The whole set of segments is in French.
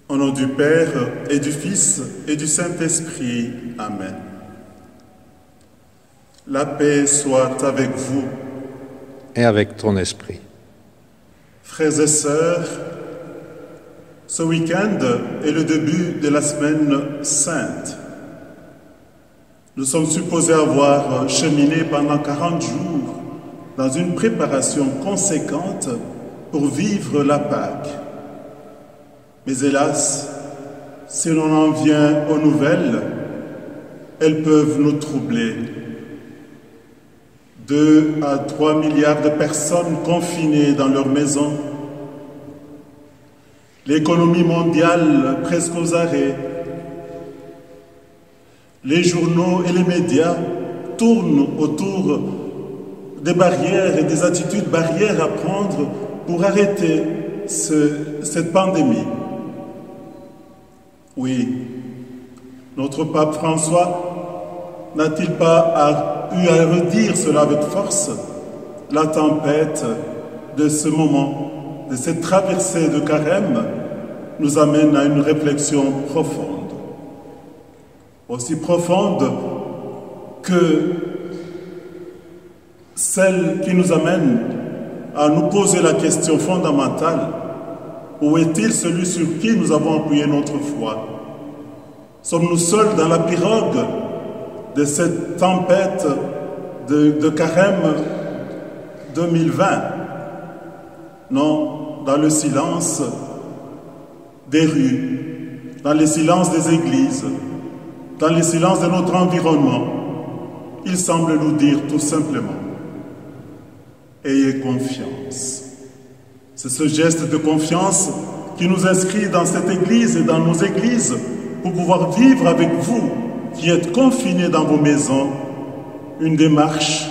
Au nom du Père et du Fils et du Saint-Esprit. Amen. La paix soit avec vous. Et avec ton esprit. Frères et sœurs, ce week-end est le début de la semaine sainte. Nous sommes supposés avoir cheminé pendant 40 jours dans une préparation conséquente pour vivre la Pâque. Mais hélas, si l'on en vient aux nouvelles, elles peuvent nous troubler. 2 à 3 milliards de personnes confinées dans leurs maisons, l'économie mondiale presque aux arrêts, les journaux et les médias tournent autour des barrières et des attitudes barrières à prendre pour arrêter cette pandémie. Oui, notre pape François n'a-t-il pas eu à redire cela avec force? La tempête de ce moment, de cette traversée de carême, nous amène à une réflexion profonde. Aussi profonde que celle qui nous amène à nous poser la question fondamentale: où est-il celui sur qui nous avons appuyé notre foi? Sommes-nous seuls dans la pirogue de cette tempête de carême 2020? Non, dans le silence des rues, dans le silence des églises, dans le silence de notre environnement, il semble nous dire tout simplement: ayez confiance. C'est ce geste de confiance qui nous inscrit dans cette église et dans nos églises pour pouvoir vivre avec vous qui êtes confinés dans vos maisons une démarche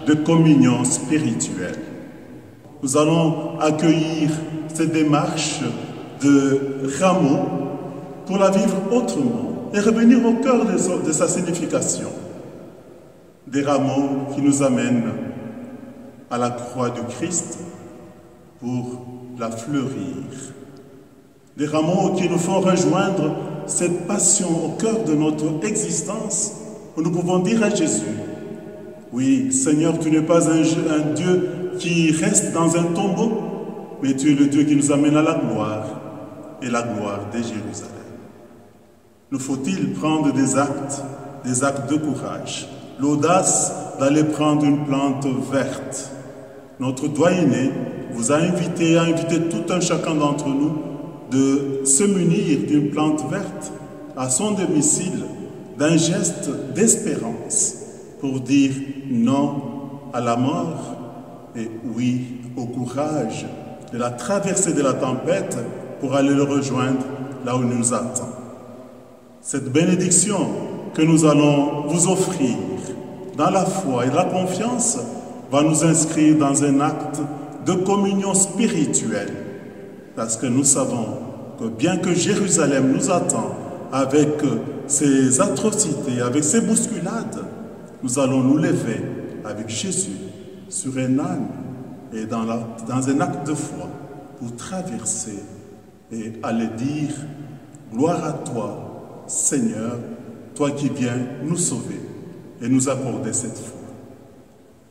de communion spirituelle. Nous allons accueillir cette démarche de rameau pour la vivre autrement et revenir au cœur de sa signification. Des rameaux qui nous amènent à la croix du Christ pour la fleurir. Des rameaux qui nous font rejoindre cette passion au cœur de notre existence, où nous pouvons dire à Jésus: oui, Seigneur, tu n'es pas un Dieu qui reste dans un tombeau, mais tu es le Dieu qui nous amène à la gloire, et la gloire de Jérusalem. Nous faut-il prendre des actes de courage, l'audace d'aller prendre une plante verte. Notre doyenné vous a invité tout un chacun d'entre nous de se munir d'une plante verte à son domicile, d'un geste d'espérance pour dire non à la mort et oui au courage de la traversée de la tempête pour aller le rejoindre là où il nous attend. Cette bénédiction que nous allons vous offrir dans la foi et la confiance va nous inscrire dans un acte de communion spirituelle, parce que nous savons que bien que Jérusalem nous attend avec ses atrocités, avec ses bousculades, nous allons nous lever avec Jésus sur un âne et dans un acte de foi pour traverser et aller dire: gloire à toi, Seigneur, toi qui viens nous sauver et nous accorder cette foi.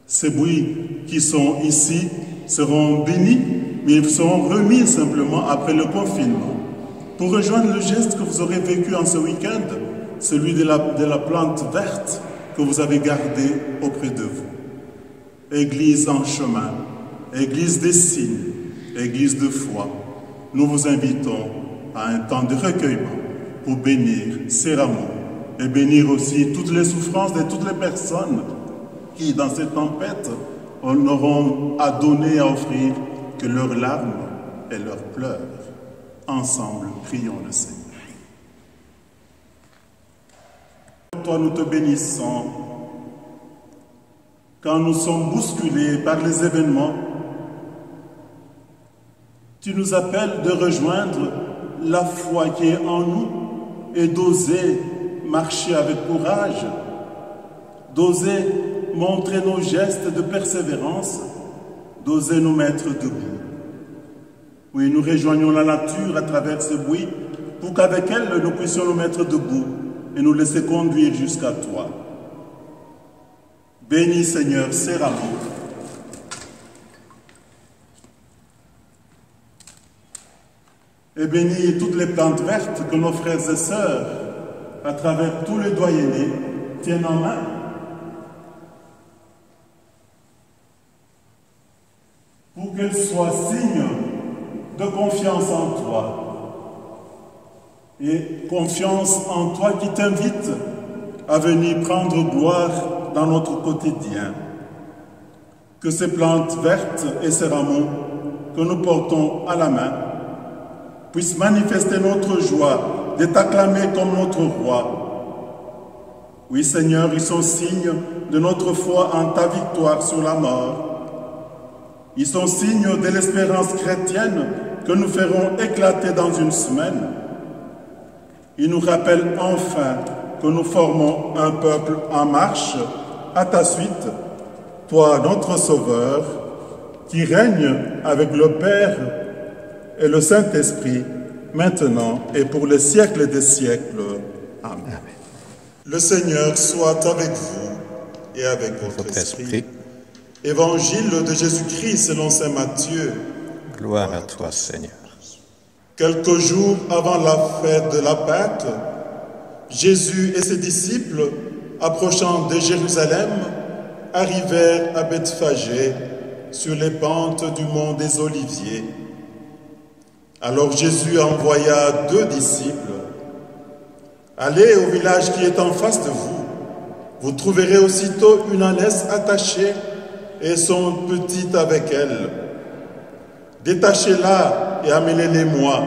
Ces bruits qui sont ici seront bénis, mais ils seront remis simplement après le confinement. Pour rejoindre le geste que vous aurez vécu en ce week-end, celui de la plante verte que vous avez gardée auprès de vous. Église en chemin, Église des signes, Église de foi, nous vous invitons à un temps de recueillement pour bénir ces rameaux et bénir aussi toutes les souffrances de toutes les personnes qui, dans cette tempête, n'auront à donner, à offrir que leurs larmes et leurs pleurs. Ensemble, prions le Seigneur. Toi, nous te bénissons. Quand nous sommes bousculés par les événements, tu nous appelles de rejoindre la foi qui est en nous et d'oser marcher avec courage, d'oser montrer nos gestes de persévérance, d'oser nous mettre debout. Oui, nous rejoignons la nature à travers ce bruit pour qu'avec elle, nous puissions nous mettre debout et nous laisser conduire jusqu'à toi. Bénis, Seigneur, ces rameaux. Et bénis toutes les plantes vertes que nos frères et sœurs, à travers tous les doyennés, tiennent en main. Pour qu'elles soient signes de confiance en toi. Et confiance en toi qui t'invite à venir prendre gloire dans notre quotidien. Que ces plantes vertes et ces rameaux que nous portons à la main puissent manifester notre joie de t'acclamer comme notre roi. Oui, Seigneur, ils sont signes de notre foi en ta victoire sur la mort. Ils sont signes de l'espérance chrétienne que nous ferons éclater dans une semaine. Ils nous rappellent enfin que nous formons un peuple en marche à ta suite, toi, notre Sauveur, qui règne avec le Père et le Saint-Esprit, maintenant et pour les siècles des siècles. Amen. Amen. Le Seigneur soit avec vous et avec votre esprit. Évangile de Jésus-Christ selon saint Matthieu. Gloire à toi, Seigneur. Quelques jours avant la fête de la Pâque, Jésus et ses disciples, approchant de Jérusalem, arrivèrent à Bethphagée, sur les pentes du mont des Oliviers. Alors Jésus envoya 2 disciples. « Allez au village qui est en face de vous. Vous trouverez aussitôt une ânesse attachée et son petit avec elle. Détachez-la et amenez-les-moi.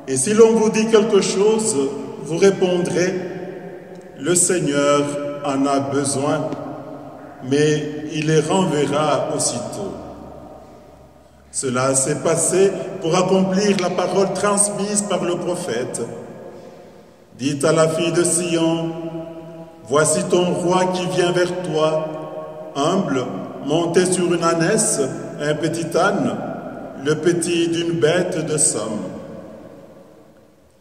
Et si l'on vous dit quelque chose, vous répondrez, le Seigneur en a besoin, mais il les renverra aussitôt. » Cela s'est passé pour accomplir la parole transmise par le prophète. Dites à la fille de Sion, voici ton roi qui vient vers toi, humble, monté sur une ânesse, un petit âne, le petit d'une bête de somme.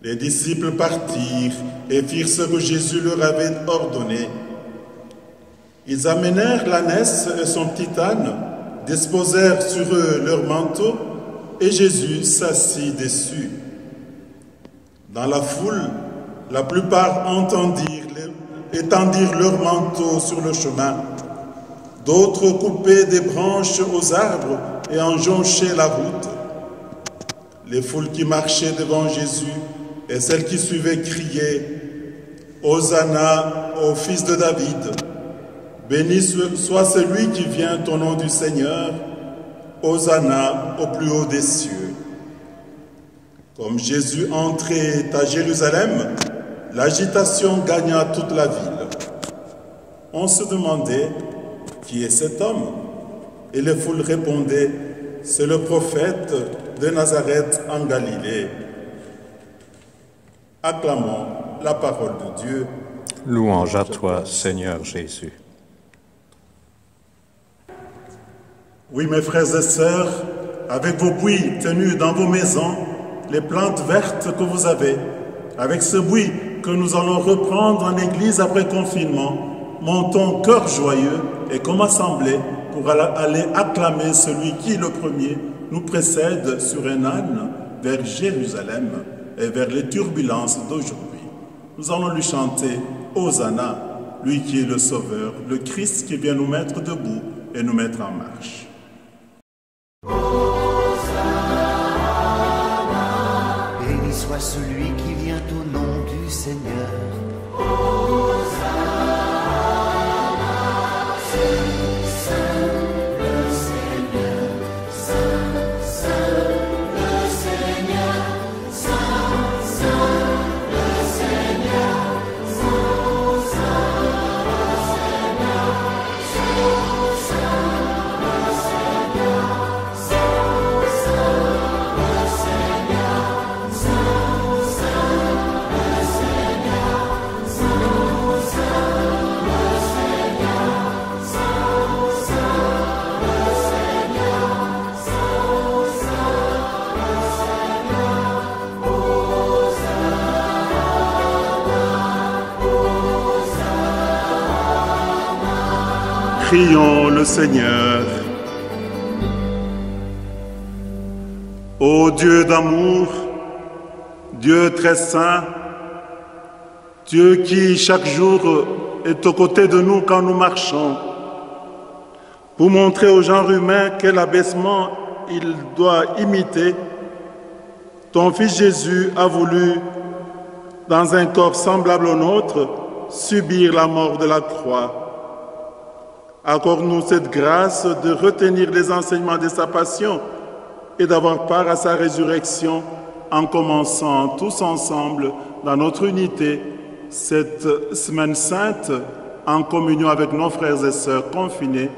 Les disciples partirent et firent ce que Jésus leur avait ordonné. Ils amenèrent l'ânesse et son petit âne, disposèrent sur eux leurs manteaux, et Jésus s'assit dessus. Dans la foule, la plupart étendirent leurs manteaux sur le chemin. D'autres coupaient des branches aux arbres et en jonchaient la route. Les foules qui marchaient devant Jésus et celles qui suivaient criaient « Hosanna au fils de David !» « Béni soit celui qui vient au nom du Seigneur, Hosanna au plus haut des cieux. » Comme Jésus entrait à Jérusalem, l'agitation gagna toute la ville. On se demandait « Qui est cet homme ?» Et les foules répondaient « C'est le prophète de Nazareth en Galilée. » Acclamons la parole de Dieu. Louange à toi, Seigneur Jésus. Oui, mes frères et sœurs, avec vos buis tenus dans vos maisons, les plantes vertes que vous avez, avec ce buis que nous allons reprendre en église après confinement, montons cœur joyeux et comme assemblée pour aller acclamer celui qui, le premier, nous précède sur un âne vers Jérusalem et vers les turbulences d'aujourd'hui. Nous allons lui chanter Hosanna, lui qui est le Sauveur, le Christ qui vient nous mettre debout et nous mettre en marche. Béni soit celui qui vient au nom du Seigneur. Hosanna, Saint le Seigneur, Saint le Seigneur. Prions le Seigneur. Ô Dieu d'amour, Dieu très saint, Dieu qui chaque jour est aux côtés de nous quand nous marchons, pour montrer au genre humain quel abaissement il doit imiter, ton Fils Jésus a voulu, dans un corps semblable au nôtre, subir la mort de la croix. Accorde-nous cette grâce de retenir les enseignements de sa passion et d'avoir part à sa résurrection en commençant tous ensemble dans notre unité cette semaine sainte en communion avec nos frères et sœurs confinés,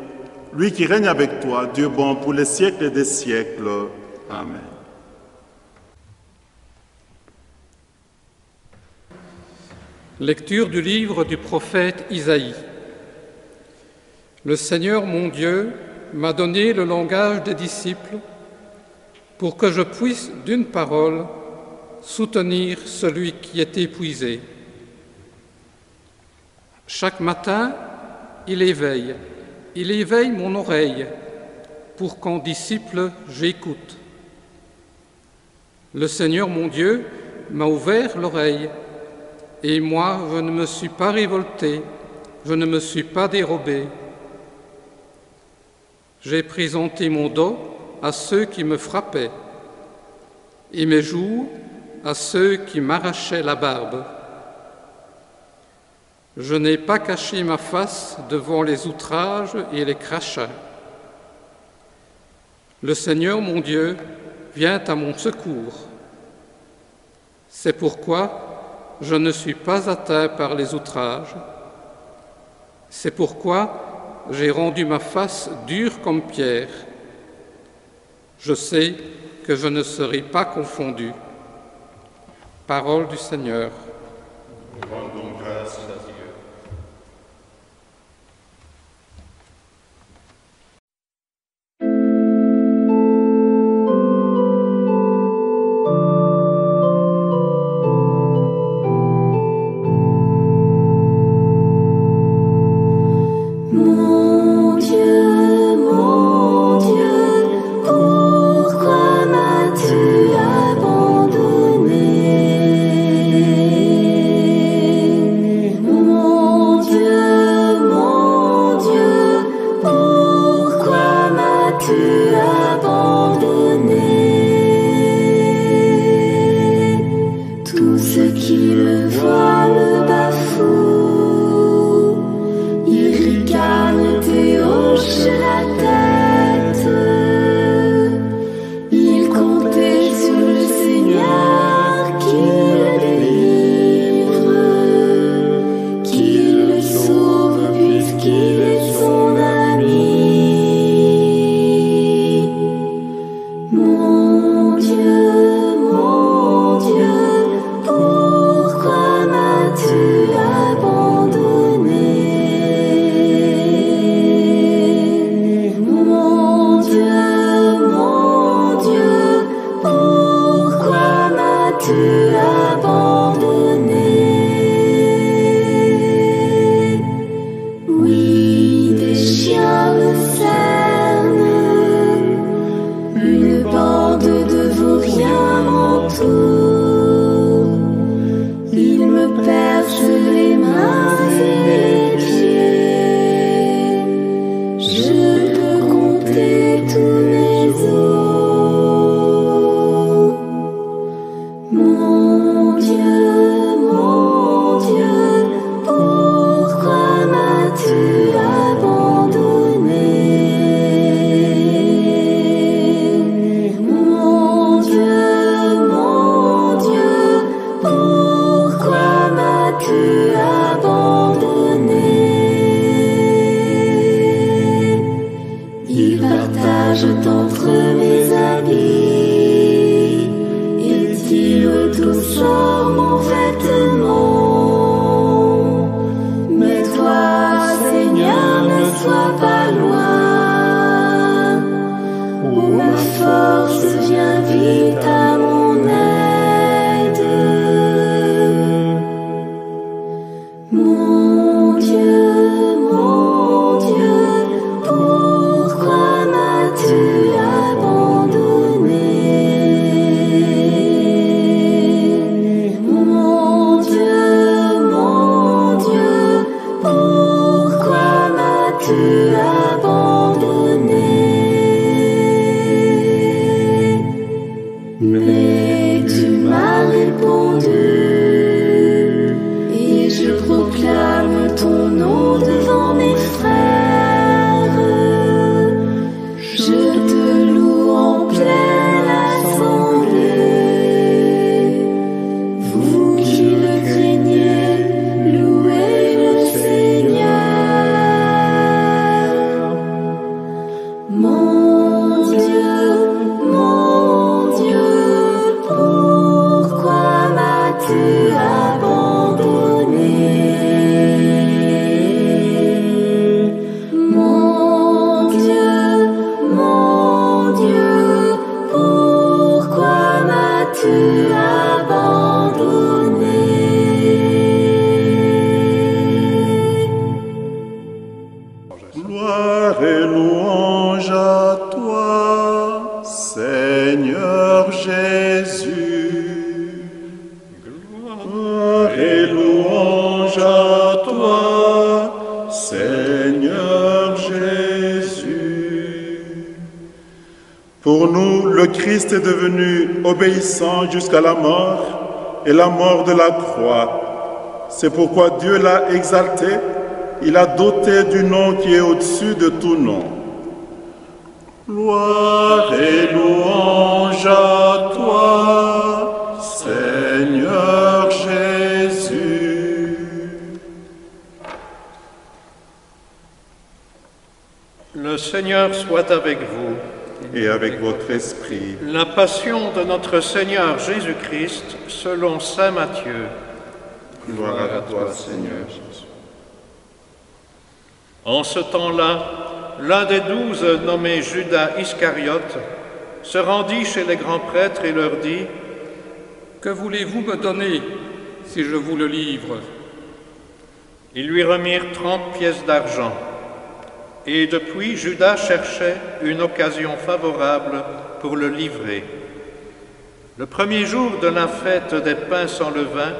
lui qui règne avec toi, Dieu bon, pour les siècles des siècles. Amen. Lecture du livre du prophète Isaïe. Le Seigneur mon Dieu m'a donné le langage des disciples pour que je puisse d'une parole soutenir celui qui est épuisé. Chaque matin, il éveille mon oreille pour qu'en disciple j'écoute. Le Seigneur mon Dieu m'a ouvert l'oreille et moi je ne me suis pas révolté, je ne me suis pas dérobé. J'ai présenté mon dos à ceux qui me frappaient et mes joues à ceux qui m'arrachaient la barbe. Je n'ai pas caché ma face devant les outrages et les crachats. Le Seigneur mon Dieu vient à mon secours. C'est pourquoi je ne suis pas atteint par les outrages. C'est pourquoi j'ai rendu ma face dure comme pierre. Je sais que je ne serai pas confondu. Parole du Seigneur. Rendons grâce à Dieu. Mon Dieu, Pour nous, le Christ est devenu obéissant jusqu'à la mort et la mort de la croix. C'est pourquoi Dieu l'a exalté, il l'a doté du nom qui est au-dessus de tout nom. Gloire et louange à toi, Seigneur Jésus. Le Seigneur soit avec vous. Et avec votre esprit. La passion de notre Seigneur Jésus-Christ selon saint Matthieu. Gloire à toi, Seigneur Jésus. En ce temps-là, l'un des 12, nommé Judas Iscariote, se rendit chez les grands prêtres et leur dit : Que voulez-vous me donner si je vous le livre ? Ils lui remirent 30 pièces d'argent. Et depuis, Judas cherchait une occasion favorable pour le livrer. Le premier jour de la fête des pains sans levain,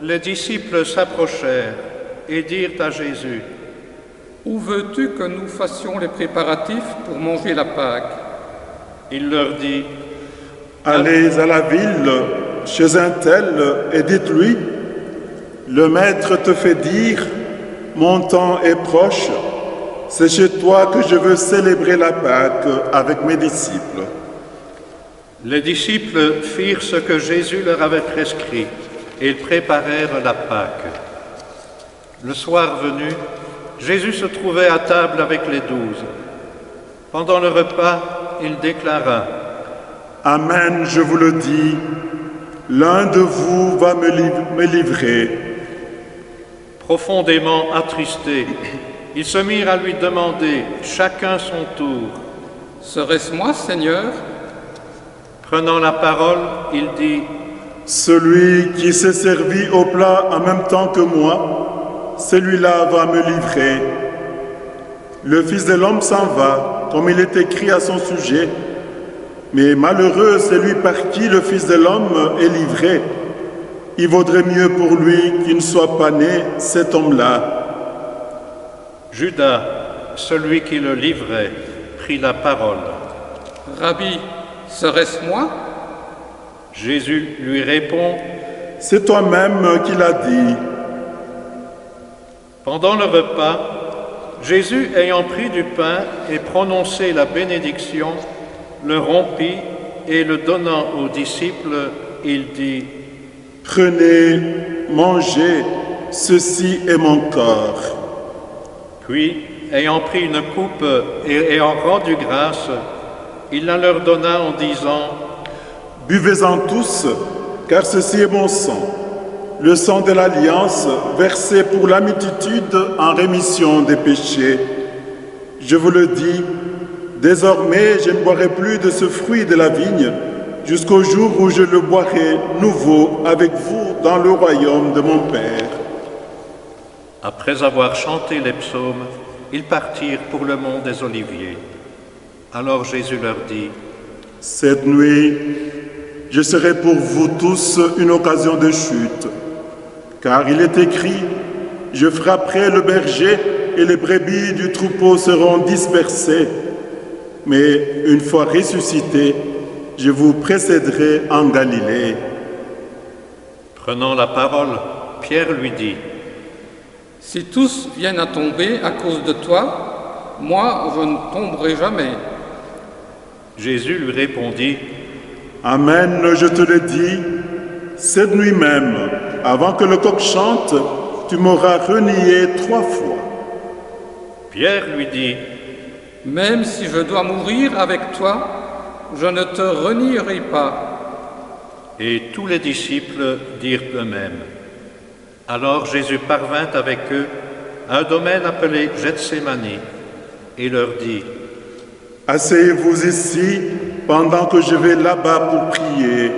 les disciples s'approchèrent et dirent à Jésus : Où veux-tu que nous fassions les préparatifs pour manger la Pâque ? Il leur dit : Allez à la ville, chez un tel, et dites-lui : Le Maître te fait dire, mon temps est proche, c'est chez toi que je veux célébrer la Pâque avec mes disciples. Les disciples firent ce que Jésus leur avait prescrit, et ils préparèrent la Pâque. Le soir venu, Jésus se trouvait à table avec les 12. Pendant le repas, il déclara : Amen, je vous le dis, l'un de vous va me livrer. Profondément attristés, ils se mirent à lui demander, chacun son tour : Serait-ce moi, Seigneur ? Prenant la parole, il dit : Celui qui s'est servi au plat en même temps que moi, celui-là va me livrer. Le Fils de l'homme s'en va, comme il est écrit à son sujet, mais malheureux celui par qui le Fils de l'homme est livré. Il vaudrait mieux pour lui qu'il ne soit pas né, cet homme-là. Judas, celui qui le livrait, prit la parole. Rabbi, serait-ce moi ? Jésus lui répond : C'est toi-même qui l'as dit. Pendant le repas, Jésus, ayant pris du pain et prononcé la bénédiction, le rompit et le donnant aux disciples, il dit : Prenez, mangez, ceci est mon corps. Puis, ayant pris une coupe et ayant rendu grâce, il la leur donna en disant : Buvez-en tous, car ceci est mon sang, le sang de l'Alliance versé pour la multitude en rémission des péchés. Je vous le dis, désormais je ne boirai plus de ce fruit de la vigne, jusqu'au jour où je le boirai nouveau avec vous dans le royaume de mon Père. Après avoir chanté les psaumes, ils partirent pour le mont des Oliviers. Alors Jésus leur dit : Cette nuit, je serai pour vous tous une occasion de chute, car il est écrit : Je frapperai le berger et les brebis du troupeau seront dispersées. Mais une fois ressuscité, je vous précéderai en Galilée. Prenant la parole, Pierre lui dit : Si tous viennent à tomber à cause de toi, moi je ne tomberai jamais. Jésus lui répondit : Amen, je te le dis, cette nuit même, avant que le coq chante, tu m'auras renié 3 fois. Pierre lui dit : Même si je dois mourir avec toi, je ne te renierai pas. Et tous les disciples dirent de même. Alors Jésus parvint avec eux à un domaine appelé Gethsémani et leur dit : Asseyez-vous ici pendant que je vais là-bas pour prier.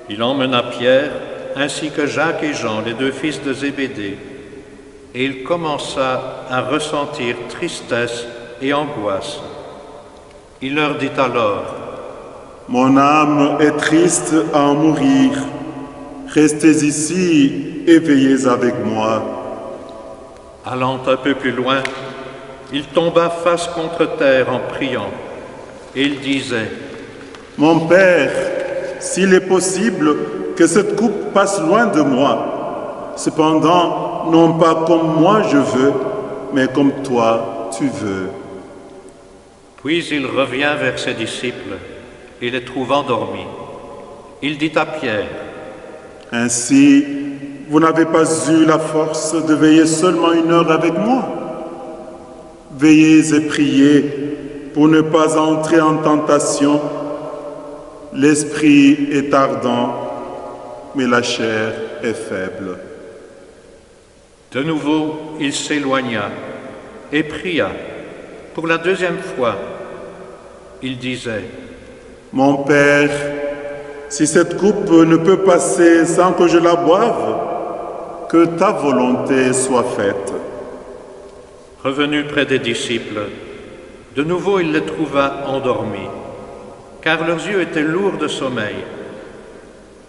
Il emmena Pierre ainsi que Jacques et Jean, les 2 fils de Zébédée, et il commença à ressentir tristesse et angoisse. Il leur dit alors : Mon âme est triste à en mourir. Restez ici et veillez avec moi. Allant un peu plus loin, il tomba face contre terre en priant : Il disait, Mon Père, s'il est possible que cette coupe passe loin de moi, cependant, non pas comme moi je veux, mais comme toi tu veux. Puis il revient vers ses disciples et les trouve endormis. Il dit à Pierre, Ainsi, vous n'avez pas eu la force de veiller seulement 1 heure avec moi. Veillez et priez pour ne pas entrer en tentation. L'esprit est ardent, mais la chair est faible. De nouveau, il s'éloigna et pria. Pour la 2e fois, il disait, Mon Père, si cette coupe ne peut passer sans que je la boive, que ta volonté soit faite. Revenu près des disciples, de nouveau il les trouva endormis, car leurs yeux étaient lourds de sommeil.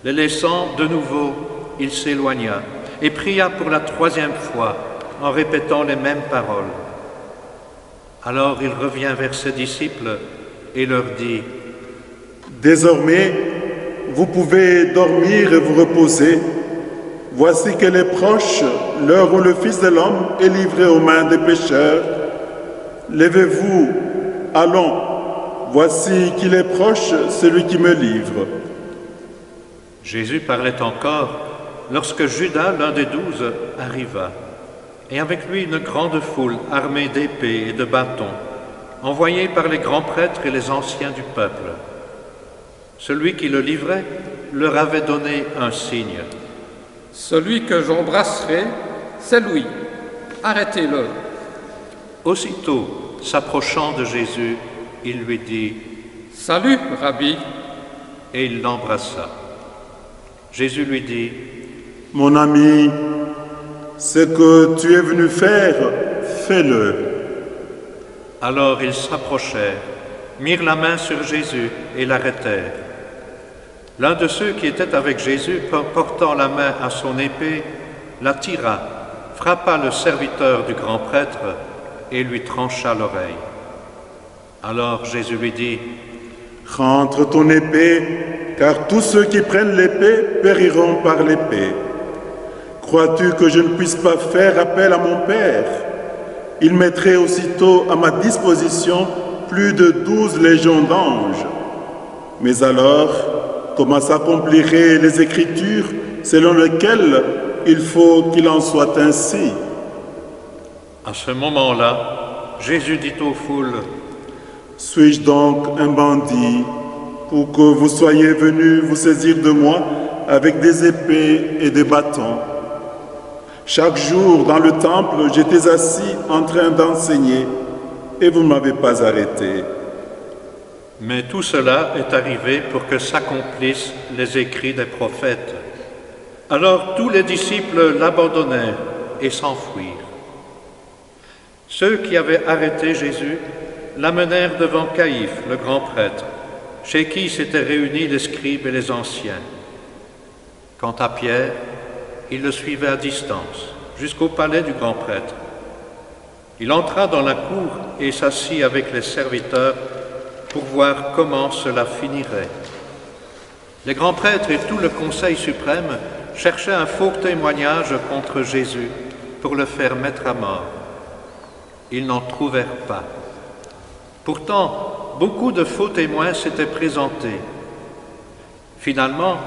Les laissant, de nouveau, il s'éloigna et pria pour la 3e fois, en répétant les mêmes paroles. Alors il revient vers ses disciples et leur dit, Désormais, vous pouvez dormir et vous reposer. Voici qu'elle est proche, l'heure où le Fils de l'homme est livré aux mains des pécheurs. Levez-vous, allons, voici qu'il est proche, celui qui me livre. Jésus parlait encore lorsque Judas, l'un des 12, arriva, et avec lui une grande foule armée d'épées et de bâtons, envoyée par les grands prêtres et les anciens du peuple. Celui qui le livrait leur avait donné un signe. Celui que j'embrasserai, c'est lui. Arrêtez-le. Aussitôt, s'approchant de Jésus, il lui dit, Salut, Rabbi. et il l'embrassa. Jésus lui dit, Mon ami, ce que tu es venu faire, fais-le. Alors ils s'approchèrent, mirent la main sur Jésus et l'arrêtèrent. L'un de ceux qui étaient avec Jésus, portant la main à son épée, la tira, frappa le serviteur du grand prêtre et lui trancha l'oreille. Alors Jésus lui dit, Rentre ton épée, car tous ceux qui prennent l'épée périront par l'épée. Crois-tu que je ne puisse pas faire appel à mon Père? Il mettrait aussitôt à ma disposition plus de 12 légions d'anges. Mais alors, comment s'accompliraient les Écritures selon lesquelles il faut qu'il en soit ainsi? À ce moment-là, Jésus dit aux foules, Suis-je donc un bandit pour que vous soyez venus vous saisir de moi avec des épées et des bâtons? Chaque jour dans le temple, j'étais assis en train d'enseigner et vous ne m'avez pas arrêté. mais tout cela est arrivé pour que s'accomplissent les écrits des prophètes. Alors tous les disciples l'abandonnèrent et s'enfuirent. Ceux qui avaient arrêté Jésus l'amenèrent devant Caïphe, le grand prêtre, chez qui s'étaient réunis les scribes et les anciens. Quant à Pierre, il le suivait à distance, jusqu'au palais du grand prêtre. Il entra dans la cour et s'assit avec les serviteurs pour voir comment cela finirait. Les grands prêtres et tout le Conseil suprême cherchaient un faux témoignage contre Jésus pour le faire mettre à mort. Ils n'en trouvèrent pas. Pourtant, beaucoup de faux témoins s'étaient présentés. Finalement,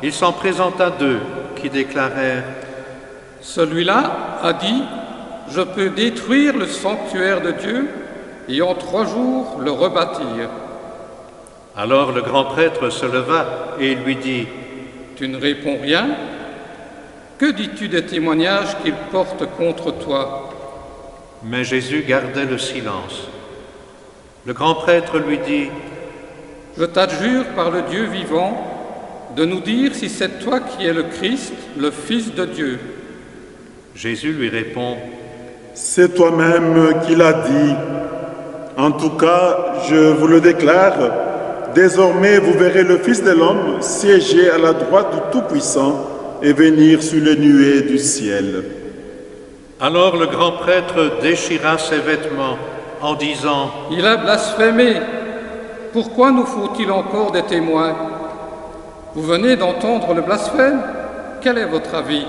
il s'en présenta 2 qui déclarèrent « Celui-là a dit, je peux détruire le sanctuaire de Dieu et en 3 jours le rebâtir. » Alors le grand prêtre se leva et lui dit « Tu ne réponds rien? Que dis-tu des témoignages qu'il porte contre toi ?» Mais Jésus gardait le silence. Le grand prêtre lui dit « Je t'adjure par le Dieu vivant de nous dire si c'est toi qui es le Christ, le Fils de Dieu. » Jésus lui répond « C'est toi-même qui l'as dit. En tout cas, je vous le déclare, désormais vous verrez le Fils de l'homme siéger à la droite du Tout-Puissant et venir sur les nuées du ciel. » Alors le grand prêtre déchira ses vêtements en disant « Il a blasphémé. pourquoi nous faut-il encore des témoins? Vous venez d'entendre le blasphème? Quel est votre avis?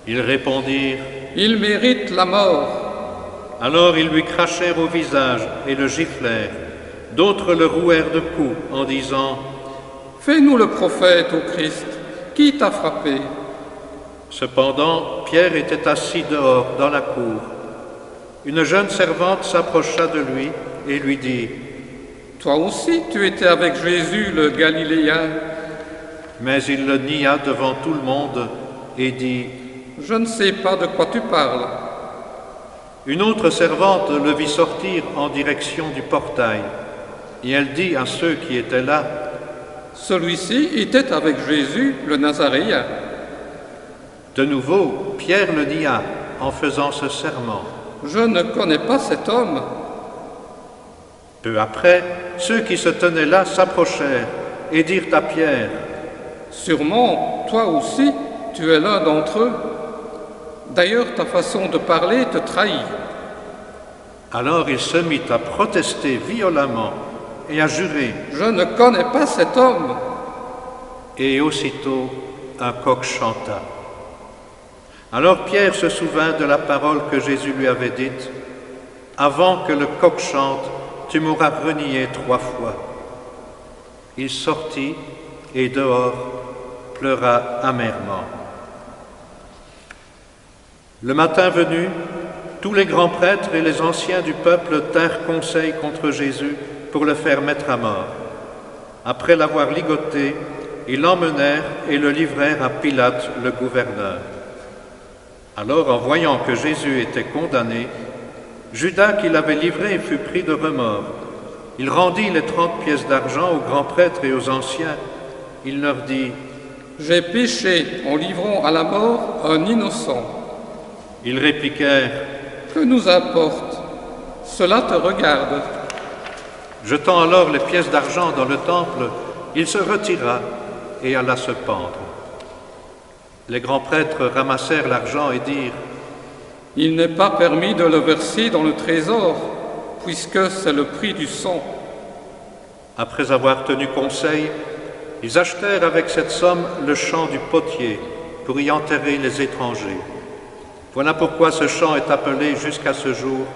Ils répondirent: Il mérite la mort. Alors ils lui crachèrent au visage et le giflèrent. D'autres le rouèrent de coups en disant: Fais-nous le prophète, ô Christ. Qui t'a frappé? Cependant, Pierre était assis dehors dans la cour. Une jeune servante s'approcha de lui et lui dit: Toi aussi, tu étais avec Jésus le Galiléen. Mais il le nia devant tout le monde et dit: Je ne sais pas de quoi tu parles. Une autre servante le vit sortir en direction du portail, et elle dit à ceux qui étaient là: Celui-ci était avec Jésus le Nazaréen. De nouveau, Pierre le nia en faisant ce serment. Je ne connais pas cet homme. Peu après, ceux qui se tenaient là s'approchèrent et dirent à Pierre: Sûrement, toi aussi, tu es l'un d'entre eux. D'ailleurs, ta façon de parler te trahit. Alors il se mit à protester violemment et à jurer. Je ne connais pas cet homme. Et aussitôt, un coq chanta. Alors Pierre se souvint de la parole que Jésus lui avait dite: Avant que le coq chante, tu m'auras renié 3 fois. Il sortit et dehors pleura amèrement. Le matin venu, tous les grands prêtres et les anciens du peuple tinrent conseil contre Jésus pour le faire mettre à mort. Après l'avoir ligoté, ils l'emmenèrent et le livrèrent à Pilate, le gouverneur. Alors, en voyant que Jésus était condamné, Judas, qui l'avait livré, fut pris de remords. Il rendit les 30 pièces d'argent aux grands prêtres et aux anciens. Il leur dit: J'ai péché en livrant à la mort un innocent. Ils répliquèrent: Que nous importe? Cela te regarde. Jetant alors les pièces d'argent dans le temple, il se retira et alla se pendre. Les grands prêtres ramassèrent l'argent et dirent: Il n'est pas permis de le verser dans le trésor, puisque c'est le prix du sang. Après avoir tenu conseil, ils achetèrent avec cette somme le champ du potier pour y enterrer les étrangers. Voilà pourquoi ce champ est appelé jusqu'à ce jour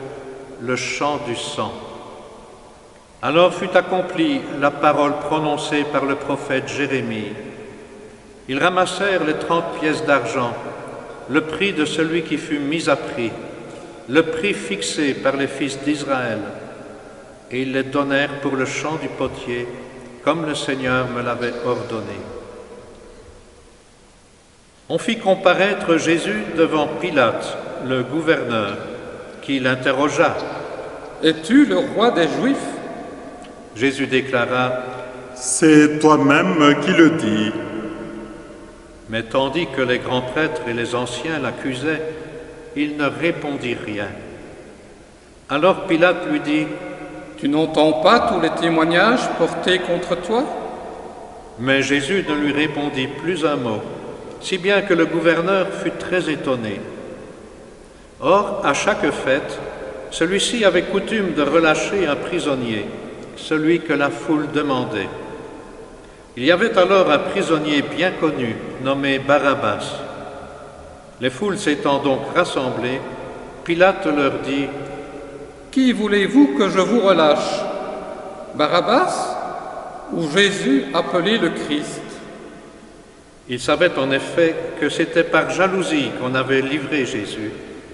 le champ du sang. Alors fut accomplie la parole prononcée par le prophète Jérémie. Ils ramassèrent les 30 pièces d'argent, le prix de celui qui fut mis à prix, le prix fixé par les fils d'Israël, et ils les donnèrent pour le champ du potier, comme le Seigneur me l'avait ordonné. On fit comparaître Jésus devant Pilate, le gouverneur, qui l'interrogea. « Es-tu le roi des Juifs ?» Jésus déclara: « C'est toi-même qui le dis. » Mais tandis que les grands prêtres et les anciens l'accusaient, il ne répondit rien. Alors Pilate lui dit: « Tu n'entends pas tous les témoignages portés contre toi ?» Mais Jésus ne lui répondit plus un mot, si bien que le gouverneur fut très étonné. Or, à chaque fête, celui-ci avait coutume de relâcher un prisonnier, celui que la foule demandait. Il y avait alors un prisonnier bien connu, nommé Barabbas. Les foules s'étant donc rassemblées, Pilate leur dit: « Qui voulez-vous que je vous relâche? Barabbas ou Jésus appelé le Christ ?» Il savait en effet que c'était par jalousie qu'on avait livré Jésus,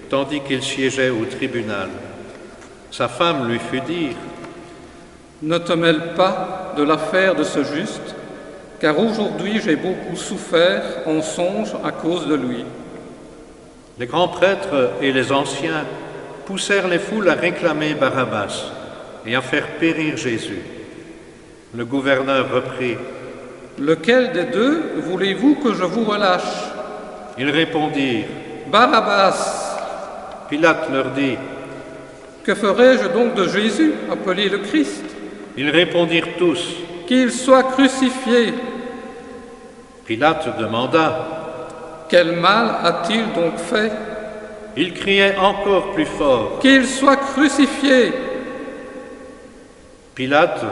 tandis qu'il siégeait au tribunal. Sa femme lui fit dire: « Ne te mêle pas de l'affaire de ce juste, car aujourd'hui j'ai beaucoup souffert en songe à cause de lui. » Les grands prêtres et les anciens poussèrent les foules à réclamer Barabbas et à faire périr Jésus. Le gouverneur reprit: « Lequel des deux voulez-vous que je vous relâche ?» Ils répondirent: « Barabbas. » Pilate leur dit: « Que ferai-je donc de Jésus, appelé le Christ ?» Ils répondirent tous: « Qu'il soit crucifié. » Pilate demanda: « Quel mal a-t-il donc fait ?» Ils criaient encore plus fort: « Qu'il soit crucifié. » Pilate,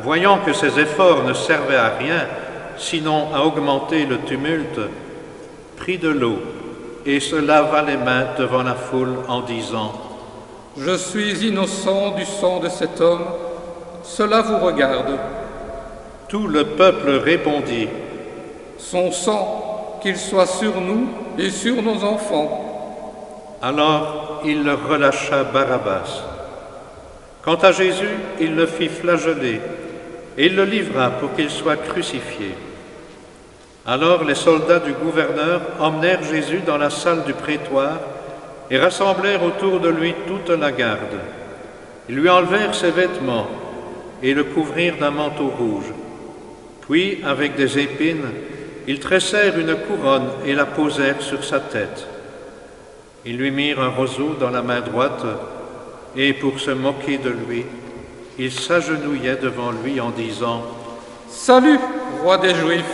voyant que ses efforts ne servaient à rien, sinon à augmenter le tumulte, prit de l'eau et se lava les mains devant la foule en disant : « Je suis innocent du sang de cet homme, cela vous regarde. » Tout le peuple répondit : « Son sang, qu'il soit sur nous et sur nos enfants. » Alors il leur relâcha Barabbas. Quant à Jésus, il le fit flageller et il le livra pour qu'il soit crucifié. Alors les soldats du gouverneur emmenèrent Jésus dans la salle du prétoire et rassemblèrent autour de lui toute la garde. Ils lui enlevèrent ses vêtements et le couvrirent d'un manteau rouge. Puis, avec des épines, ils tressèrent une couronne et la posèrent sur sa tête. Ils lui mirent un roseau dans la main droite et, pour se moquer de lui, ils s'agenouillaient devant lui en disant : « Salut, roi des Juifs !»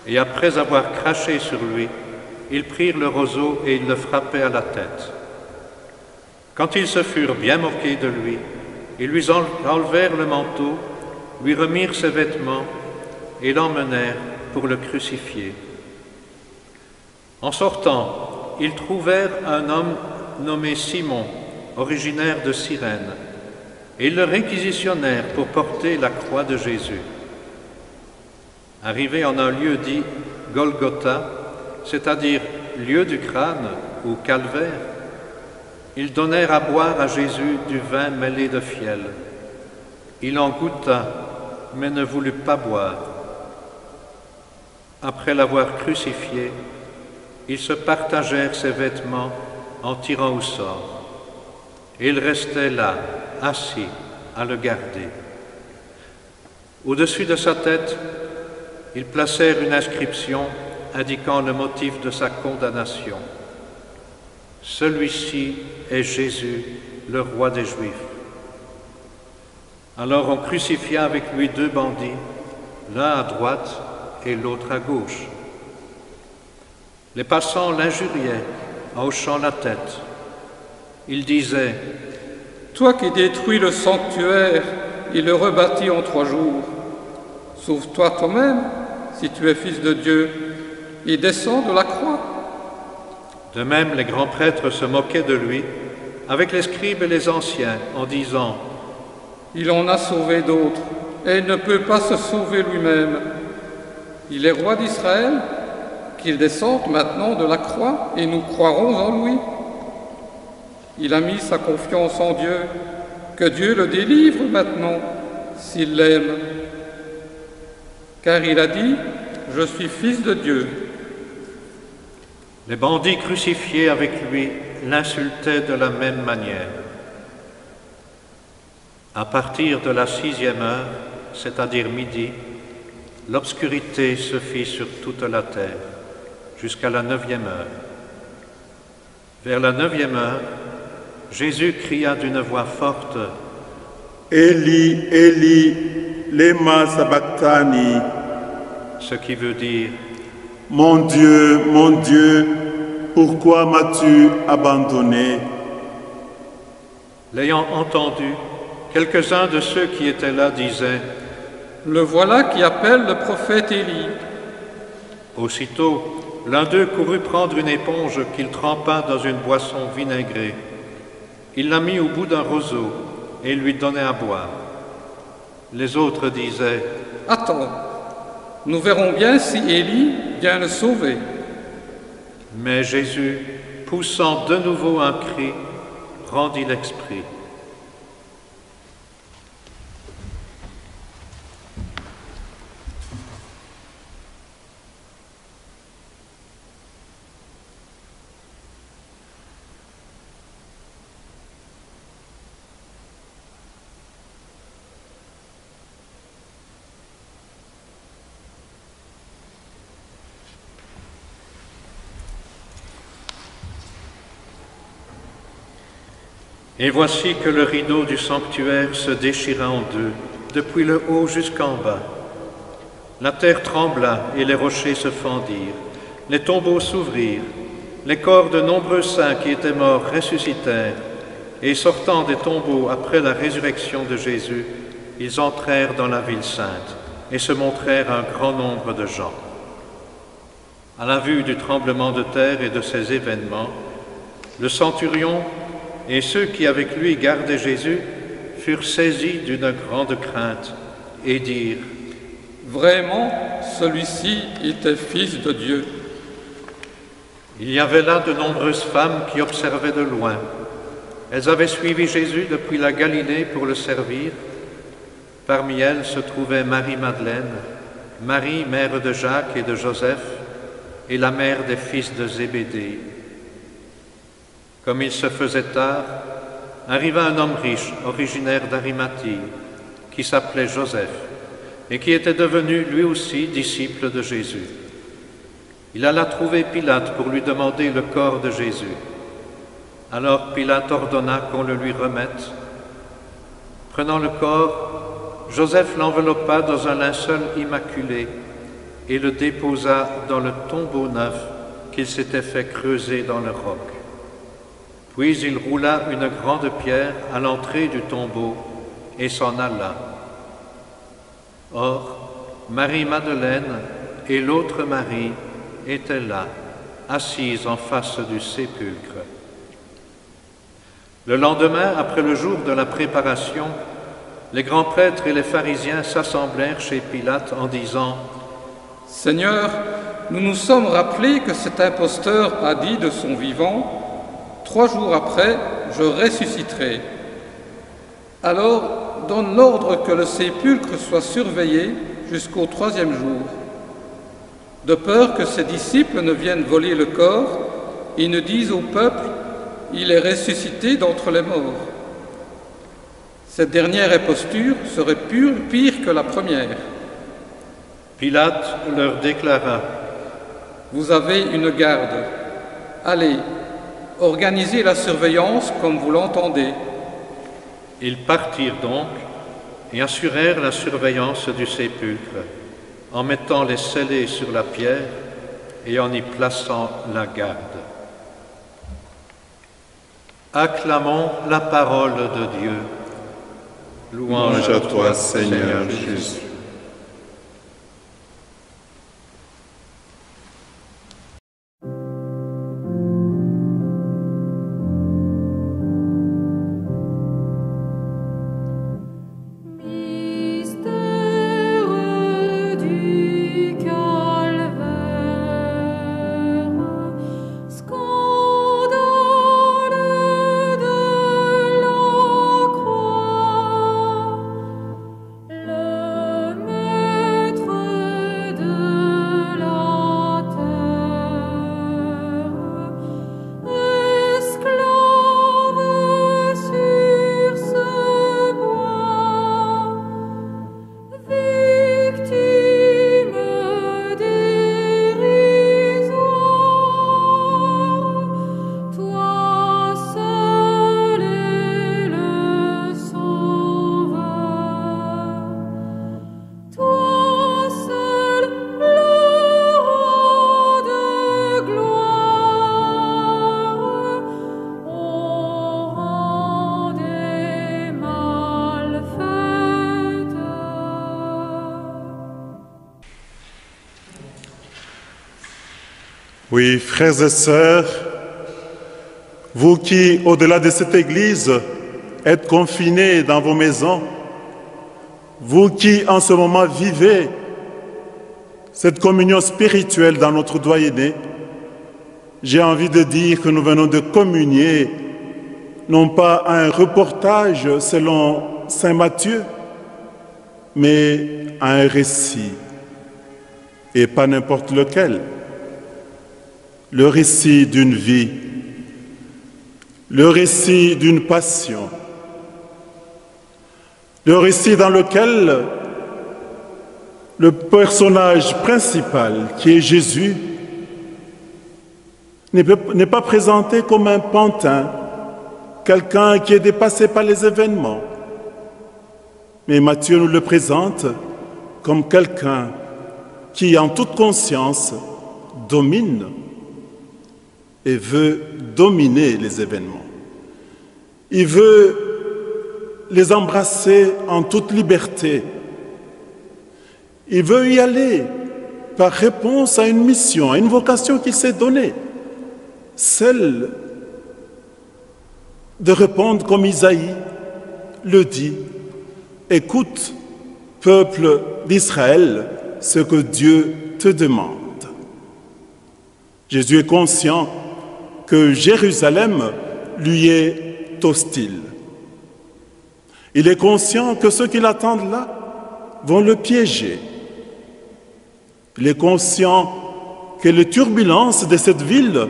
Et après avoir craché sur lui, ils prirent le roseau et ils le frappaient à la tête. Quand ils se furent bien moqués de lui, ils lui enlevèrent le manteau, lui remirent ses vêtements et l'emmenèrent pour le crucifier. En sortant, ils trouvèrent un homme nommé Simon, originaire de Cyrène, et ils le réquisitionnèrent pour porter la croix de Jésus. Arrivés en un lieu dit Golgotha, c'est-à-dire lieu du crâne ou calvaire, ils donnèrent à boire à Jésus du vin mêlé de fiel. Il en goûta, mais ne voulut pas boire. Après l'avoir crucifié, ils se partagèrent ses vêtements en tirant au sort. Et il restait là, assis, à le garder. Au-dessus de sa tête, ils placèrent une inscription indiquant le motif de sa condamnation. Celui-ci est Jésus, le roi des Juifs. Alors on crucifia avec lui 2 bandits, l'un à droite et l'autre à gauche. Les passants l'injuriaient en hochant la tête. Ils disaient : « Toi qui détruis le sanctuaire et le rebâtis en 3 jours, sauve-toi toi-même, si tu es fils de Dieu, et descends de la croix. » De même, les grands prêtres se moquaient de lui, avec les scribes et les anciens, en disant : « Il en a sauvé d'autres, et il ne peut pas se sauver lui-même. Il est roi d'Israël, qu'il descende maintenant de la croix, et nous croirons en lui. Il a mis sa confiance en Dieu, que Dieu le délivre maintenant, s'il l'aime. Car il a dit : je suis fils de Dieu. » Les bandits crucifiés avec lui l'insultaient de la même manière. À partir de la 6e heure, c'est-à-dire midi, l'obscurité se fit sur toute la terre, jusqu'à la 9e heure. Vers la 9e heure, Jésus cria d'une voix forte : « Eli, Eli, lema sabachthani » ce qui veut dire : « Mon Dieu, pourquoi m'as-tu abandonné ?» L'ayant entendu, quelques-uns de ceux qui étaient là disaient : « Le voilà qui appelle le prophète Élie. » Aussitôt, l'un d'eux courut prendre une éponge qu'il trempa dans une boisson vinaigrée. Il la mit au bout d'un roseau et lui donnait à boire. Les autres disaient : « Attends, nous verrons bien si Élie vient le sauver. » Mais Jésus, poussant de nouveau un cri, rendit l'esprit. Et voici que le rideau du sanctuaire se déchira en 2, depuis le haut jusqu'en bas. La terre trembla et les rochers se fendirent, les tombeaux s'ouvrirent, les corps de nombreux saints qui étaient morts ressuscitèrent, et sortant des tombeaux après la résurrection de Jésus, ils entrèrent dans la ville sainte et se montrèrent à un grand nombre de gens. À la vue du tremblement de terre et de ces événements, le centurion et ceux qui avec lui gardaient Jésus furent saisis d'une grande crainte et dirent : « Vraiment, celui-ci était fils de Dieu. » Il y avait là de nombreuses femmes qui observaient de loin. Elles avaient suivi Jésus depuis la Galilée pour le servir. Parmi elles se trouvait Marie-Madeleine, Marie, mère de Jacques et de Joseph, et la mère des fils de Zébédée. Comme il se faisait tard, arriva un homme riche, originaire d'Arimathie, qui s'appelait Joseph, et qui était devenu lui aussi disciple de Jésus. Il alla trouver Pilate pour lui demander le corps de Jésus. Alors Pilate ordonna qu'on le lui remette. Prenant le corps, Joseph l'enveloppa dans un linceul immaculé et le déposa dans le tombeau neuf qu'il s'était fait creuser dans le roc. Puis il roula une grande pierre à l'entrée du tombeau et s'en alla. Or, Marie-Madeleine et l'autre Marie étaient là, assises en face du sépulcre. Le lendemain, après le jour de la préparation, les grands prêtres et les pharisiens s'assemblèrent chez Pilate en disant : « Seigneur, nous nous sommes rappelés que cet imposteur a dit de son vivant : 3 jours après, je ressusciterai. Alors, donne l'ordre que le sépulcre soit surveillé jusqu'au 3e jour, de peur que ses disciples ne viennent voler le corps et ne disent au peuple : il est ressuscité d'entre les morts. Cette dernière imposture serait pire que la première. » Pilate leur déclara : « Vous avez une garde. Allez, organisez la surveillance comme vous l'entendez. » Ils partirent donc et assurèrent la surveillance du sépulcre, en mettant les scellés sur la pierre et en y plaçant la garde. Acclamons la parole de Dieu. Louange à toi, Seigneur Jésus. Oui, frères et sœurs, vous qui, au-delà de cette église, êtes confinés dans vos maisons, vous qui, en ce moment, vivez cette communion spirituelle dans notre doyenné, j'ai envie de dire que nous venons de communier, non pas à un reportage selon saint Matthieu, mais à un récit, et pas n'importe lequel. Le récit d'une vie, le récit d'une passion, le récit dans lequel le personnage principal, qui est Jésus, n'est pas présenté comme un pantin, quelqu'un qui est dépassé par les événements. Mais Matthieu nous le présente comme quelqu'un qui, en toute conscience, domine et veut dominer les événements. Il veut les embrasser en toute liberté. Il veut y aller par réponse à une mission, à une vocation qu'il s'est donnée, celle de répondre comme Isaïe le dit: écoute, peuple d'Israël, ce que Dieu te demande. Jésus est conscient que Jérusalem lui est hostile. Il est conscient que ceux qui l'attendent là vont le piéger. Il est conscient que les turbulences de cette ville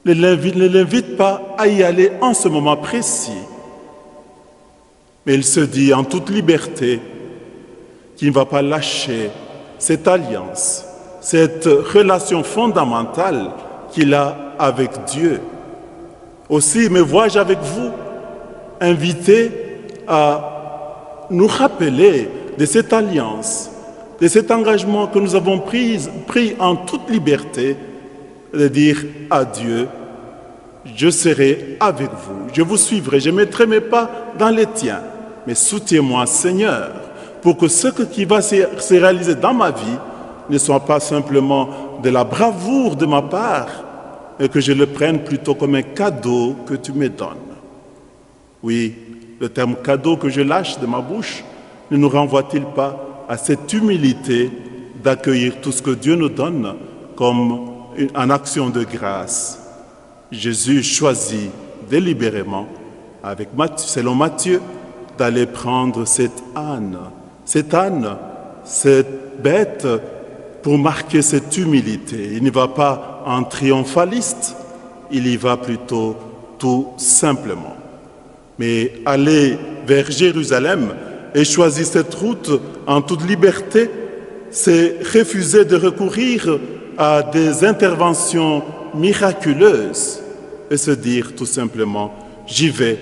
ne l'invitent pas à y aller en ce moment précis. Mais il se dit en toute liberté qu'il ne va pas lâcher cette alliance, cette relation fondamentale qu'il a avec Dieu. Aussi me vois-je avec vous, invité à nous rappeler de cette alliance, de cet engagement que nous avons pris en toute liberté, de dire à Dieu: je serai avec vous, je vous suivrai, je mettrai mes pas dans les tiens, mais soutiens-moi, Seigneur, pour que ce qui va se réaliser dans ma vie ne soit pas simplement de la bravoure de ma part, mais que je le prenne plutôt comme un cadeau que tu me donnes. Oui, le terme cadeau que je lâche de ma bouche ne nous renvoie-t-il pas à cette humilité d'accueillir tout ce que Dieu nous donne comme en action de grâce? Jésus choisit délibérément, selon Matthieu, d'aller prendre cet âne, cette bête, pour marquer cette humilité. Il n'y va pas en triomphaliste, il y va plutôt tout simplement. Mais aller vers Jérusalem et choisir cette route en toute liberté, c'est refuser de recourir à des interventions miraculeuses et se dire tout simplement: j'y vais,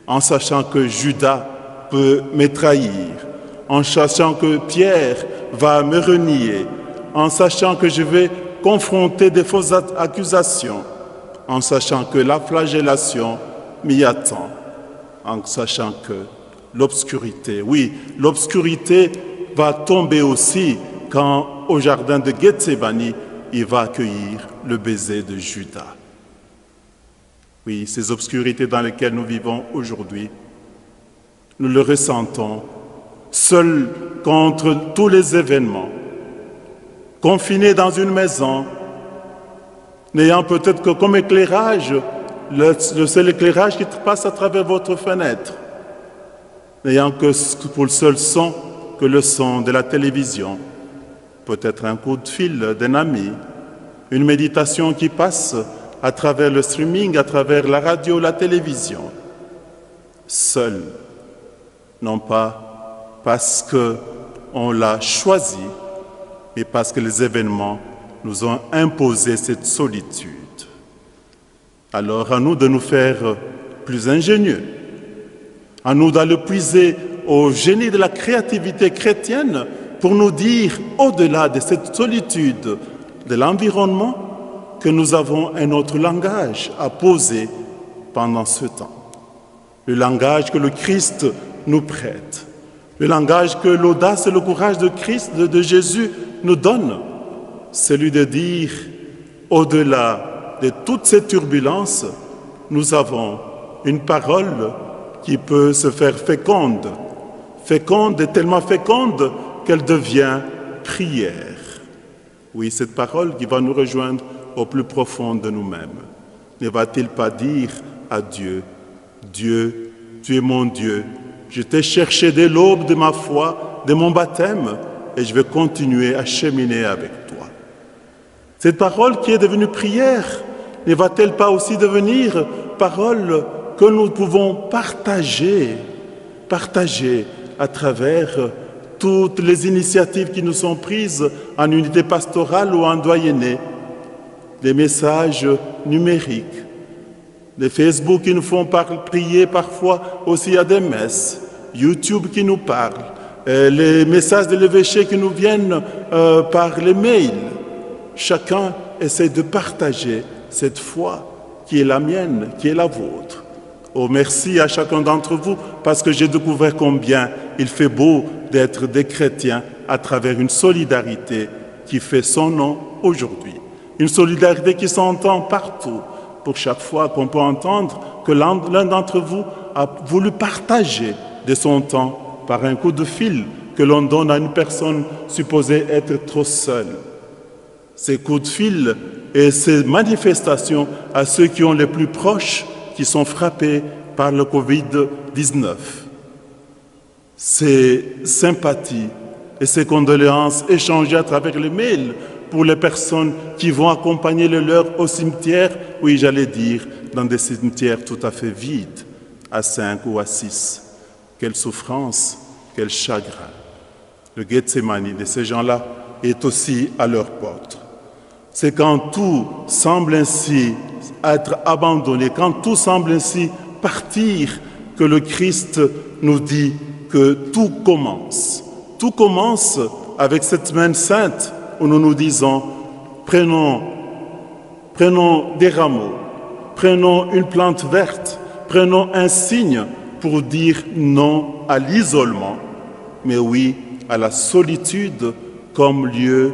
en sachant que Judas peut me trahir, en sachant que Pierre va me renier, en sachant que je vais confronter des fausses accusations, en sachant que la flagellation m'y attend, en sachant que l'obscurité, oui, l'obscurité va tomber aussi quand, au jardin de Gethsémani, il va accueillir le baiser de Judas. Oui, ces obscurités dans lesquelles nous vivons aujourd'hui, nous le ressentons, seuls contre tous les événements, confinés dans une maison, n'ayant peut-être que comme éclairage, le seul éclairage qui passe à travers votre fenêtre, n'ayant que pour le seul son que le son de la télévision, peut-être un coup de fil d'un ami, une méditation qui passe à travers le streaming, à travers la radio, la télévision. Seul, non pas parce qu'on l'a choisi, mais parce que les événements nous ont imposé cette solitude. Alors à nous de nous faire plus ingénieux, à nous d'aller puiser au génie de la créativité chrétienne pour nous dire, au-delà de cette solitude de l'environnement, que nous avons un autre langage à poser pendant ce temps. Le langage que le Christ nous prête. Le langage que l'audace et le courage de Christ, de Jésus nous donne. Celui de dire, au-delà de toutes ces turbulences, nous avons une parole qui peut se faire féconde. Féconde et tellement féconde qu'elle devient prière. Oui, cette parole qui va nous rejoindre au plus profond de nous-mêmes. Ne va-t-il pas dire à Dieu: Dieu, tu es mon Dieu, je t'ai cherché dès l'aube de ma foi, de mon baptême, et je vais continuer à cheminer avec toi. Cette parole qui est devenue prière, ne va-t-elle pas aussi devenir parole que nous pouvons partager à travers toutes les initiatives qui nous sont prises en unité pastorale ou en doyenné, des messages numériques, des Facebook qui nous font prier parfois aussi à des messes, YouTube qui nous parle, les messages de l'évêché qui nous viennent par les mails. Chacun essaie de partager cette foi qui est la mienne, qui est la vôtre. Oh, merci à chacun d'entre vous, parce que j'ai découvert combien il fait beau d'être des chrétiens à travers une solidarité qui fait son nom aujourd'hui. Une solidarité qui s'entend partout. Pour chaque fois qu'on peut entendre que l'un d'entre vous a voulu partager de son temps par un coup de fil que l'on donne à une personne supposée être trop seule. Ces coups de fil et ces manifestations à ceux qui ont les plus proches qui sont frappés par le Covid-19. Ces sympathies et ces condoléances échangées à travers les mails pour les personnes qui vont accompagner le leur au cimetière, oui, j'allais dire, dans des cimetières tout à fait vides, à 5 ou à 6. Quelle souffrance, quel chagrin. Le Gethsémani de ces gens-là est aussi à leur porte. C'est quand tout semble ainsi être abandonné, quand tout semble ainsi partir, que le Christ nous dit que tout commence. Tout commence avec cette semaine sainte où nous nous disons, prenons des rameaux, prenons une plante verte, prenons un signe pour dire non à l'isolement, mais oui à la solitude comme lieu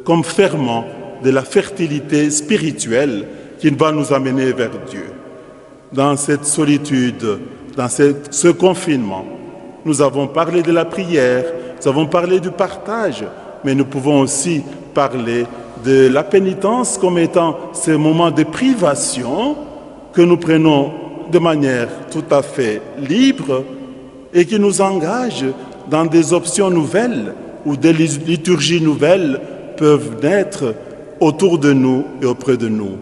comme ferment de la fertilité spirituelle qui va nous amener vers Dieu. Dans cette solitude, dans ce confinement, nous avons parlé de la prière, nous avons parlé du partage, mais nous pouvons aussi parler de la pénitence comme étant ces moments de privation que nous prenons de manière tout à fait libre et qui nous engagent dans des options nouvelles ou des liturgies nouvelles peuvent naître autour de nous et auprès de nous.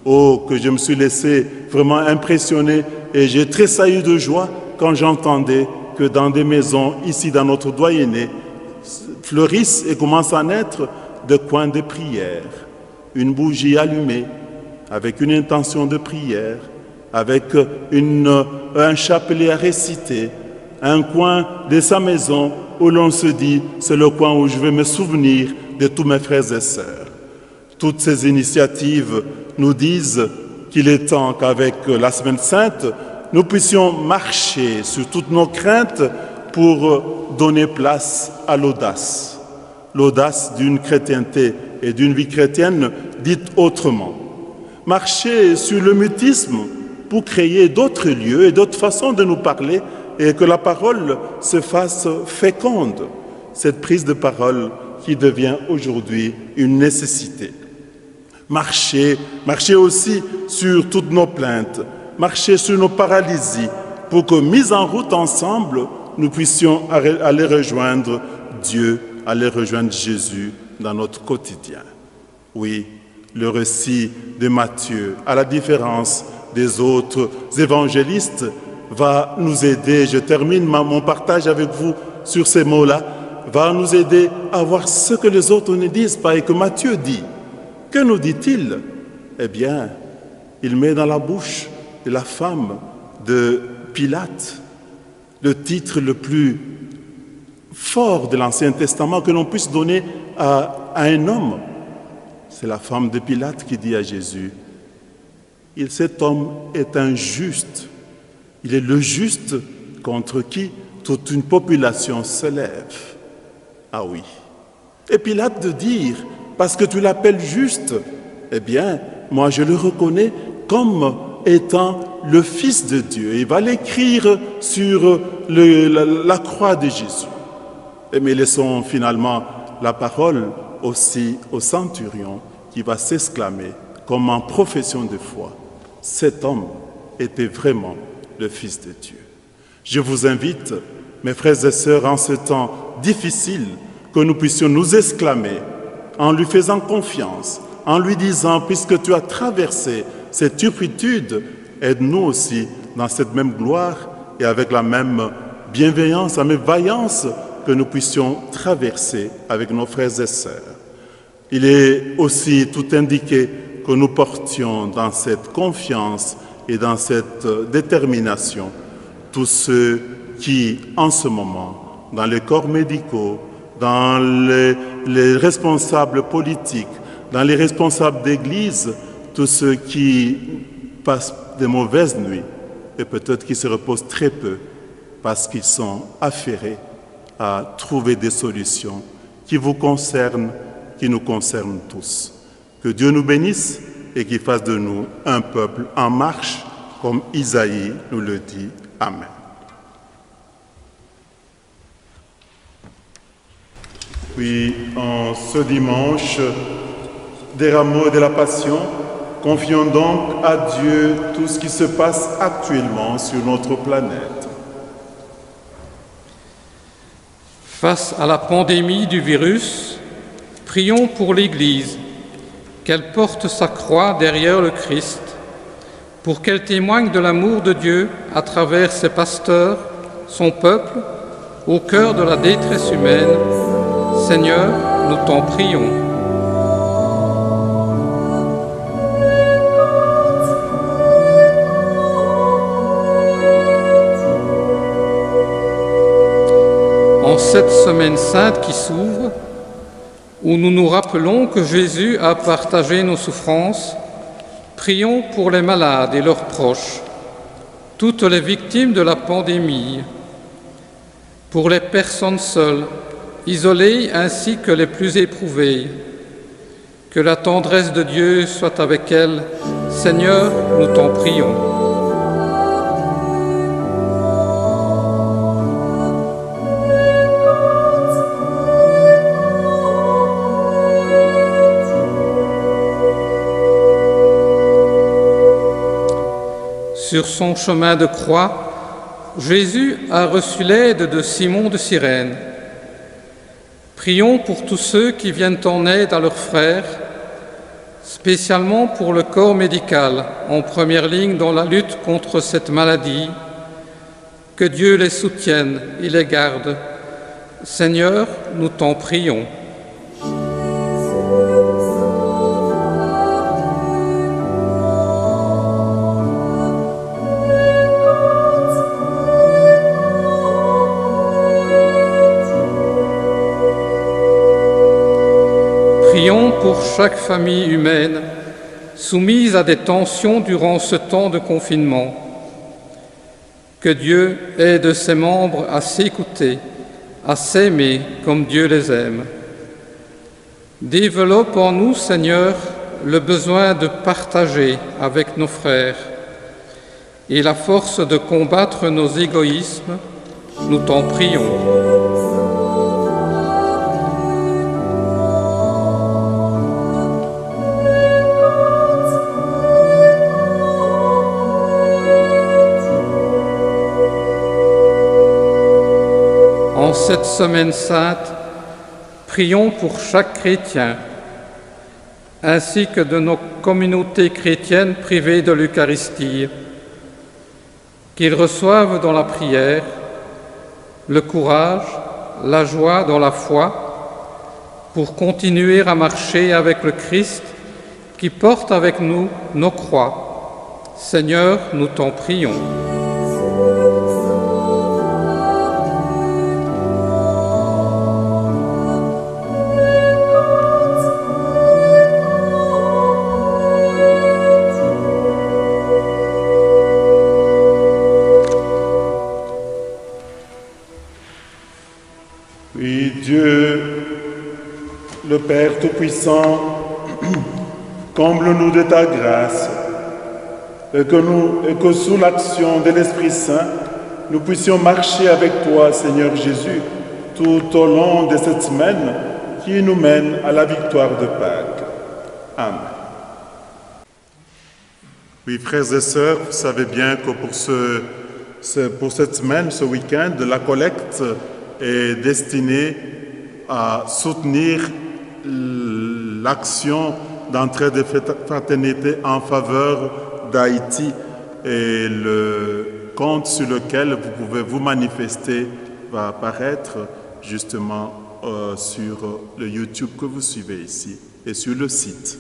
Oh, que je me suis laissé vraiment impressionner et j'ai tressailli de joie quand j'entendais que dans des maisons, ici dans notre doyenné, fleurissent et commencent à naître des coins de prière, une bougie allumée avec une intention de prière, avec un chapelet à réciter, un coin de sa maison où l'on se dit, c'est le coin où je vais me souvenir de tous mes frères et sœurs. Toutes ces initiatives nous disent qu'il est temps qu'avec la Semaine Sainte, nous puissions marcher sur toutes nos craintes pour donner place à l'audace. L'audace d'une chrétienté et d'une vie chrétienne dite autrement. Marcher sur le mutisme pour créer d'autres lieux et d'autres façons de nous parler et que la parole se fasse féconde. Cette prise de parole qui devient aujourd'hui une nécessité. Marcher aussi sur toutes nos plaintes, marcher sur nos paralysies pour que, mis en route ensemble, nous puissions aller rejoindre Dieu, aller rejoindre Jésus dans notre quotidien. Oui, le récit de Matthieu, à la différence des autres évangélistes, va nous aider, je termine mon partage avec vous sur ces mots-là, va nous aider à voir ce que les autres ne disent pas et que Matthieu dit. Que nous dit-il? Eh bien, il met dans la bouche de la femme de Pilate le titre le plus fort de l'Ancien Testament que l'on puisse donner à un homme. C'est la femme de Pilate qui dit à Jésus, cet homme est injuste. Il est le juste contre qui toute une population se lève. Ah oui. Et Pilate de dire, parce que tu l'appelles juste, eh bien, moi je le reconnais comme étant le Fils de Dieu. Il va l'écrire sur la croix de Jésus. Mais laissons finalement la parole aussi au centurion qui va s'exclamer comme en profession de foi. Cet homme était vraiment le Fils de Dieu. Je vous invite, mes frères et sœurs, en ce temps difficile, que nous puissions nous exclamer en lui faisant confiance, en lui disant, puisque tu as traversé cette turpitude, aide-nous aussi dans cette même gloire et avec la même bienveillance, la même vaillance que nous puissions traverser avec nos frères et sœurs. Il est aussi tout indiqué que nous portions dans cette confiance et dans cette détermination tous ceux qui, en ce moment, dans les corps médicaux, dans les responsables politiques, dans les responsables d'église, tous ceux qui passent de mauvaises nuits et peut-être qui se reposent très peu parce qu'ils sont affairés à trouver des solutions qui vous concernent, qui nous concernent tous. Que Dieu nous bénisse et qu'il fasse de nous un peuple en marche, comme Isaïe nous le dit. Amen. Puis, en ce dimanche des rameaux et de la Passion, confions donc à Dieu tout ce qui se passe actuellement sur notre planète. Face à la pandémie du virus, prions pour l'Église, qu'elle porte sa croix derrière le Christ, pour qu'elle témoigne de l'amour de Dieu à travers ses pasteurs, son peuple, au cœur de la détresse humaine. Seigneur, nous t'en prions. En cette semaine sainte qui s'ouvre, où nous nous rappelons que Jésus a partagé nos souffrances, prions pour les malades et leurs proches, toutes les victimes de la pandémie, pour les personnes seules, isolées ainsi que les plus éprouvées. Que la tendresse de Dieu soit avec elles. Seigneur, nous t'en prions. Sur son chemin de croix, Jésus a reçu l'aide de Simon de Cyrène. Prions pour tous ceux qui viennent en aide à leurs frères, spécialement pour le corps médical, en première ligne dans la lutte contre cette maladie. Que Dieu les soutienne et les garde. Seigneur, nous t'en prions. Prions pour chaque famille humaine soumise à des tensions durant ce temps de confinement. Que Dieu aide ses membres à s'écouter, à s'aimer comme Dieu les aime. Développe en nous, Seigneur, le besoin de partager avec nos frères et la force de combattre nos égoïsmes. Nous t'en prions. En cette semaine sainte, prions pour chaque chrétien, ainsi que de nos communautés chrétiennes privées de l'Eucharistie, qu'ils reçoivent dans la prière le courage, la joie dans la foi, pour continuer à marcher avec le Christ qui porte avec nous nos croix. Seigneur, nous t'en prions. Oui, Dieu, le Père Tout-Puissant, comble-nous de ta grâce et que sous l'action de l'Esprit Saint, nous puissions marcher avec toi, Seigneur Jésus, tout au long de cette semaine qui nous mène à la victoire de Pâques. Amen. Oui, frères et sœurs, vous savez bien que pour cette semaine, ce week-end, la collecte est destinée à soutenir l'action d'entraide et fraternité en faveur d'Haïti, et le compte sur lequel vous pouvez vous manifester va apparaître justement sur le YouTube que vous suivez ici et sur le site.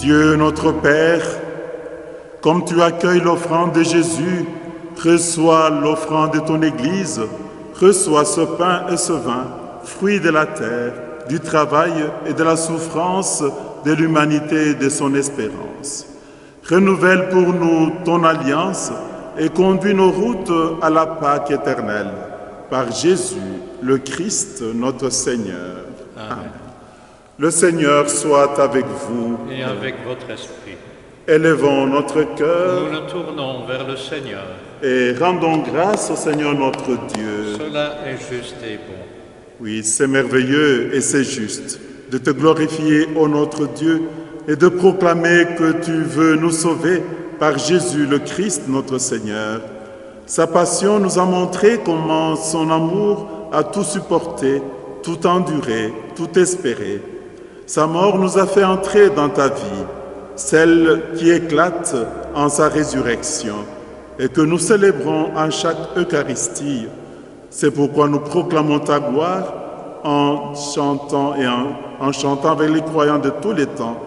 Dieu notre Père, comme tu accueilles l'offrande de Jésus, reçois l'offrande de ton Église, reçois ce pain et ce vin, fruits de la terre, du travail et de la souffrance de l'humanité et de son espérance. Renouvelle pour nous ton alliance et conduis nos routes à la Pâque éternelle. Par Jésus, le Christ, notre Seigneur. Amen. Le Seigneur soit avec vous. Et avec votre esprit. Élevons notre cœur. Nous le tournons vers le Seigneur. Et rendons grâce au Seigneur notre Dieu. Cela est juste et bon. Oui, c'est merveilleux et c'est juste de te glorifier, ô notre Dieu, et de proclamer que tu veux nous sauver par Jésus le Christ, notre Seigneur. Sa passion nous a montré comment son amour a tout supporté, tout enduré, tout espéré. Sa mort nous a fait entrer dans ta vie, celle qui éclate en sa résurrection, et que nous célébrons à chaque Eucharistie. C'est pourquoi nous proclamons ta gloire en chantant avec les croyants de tous les temps.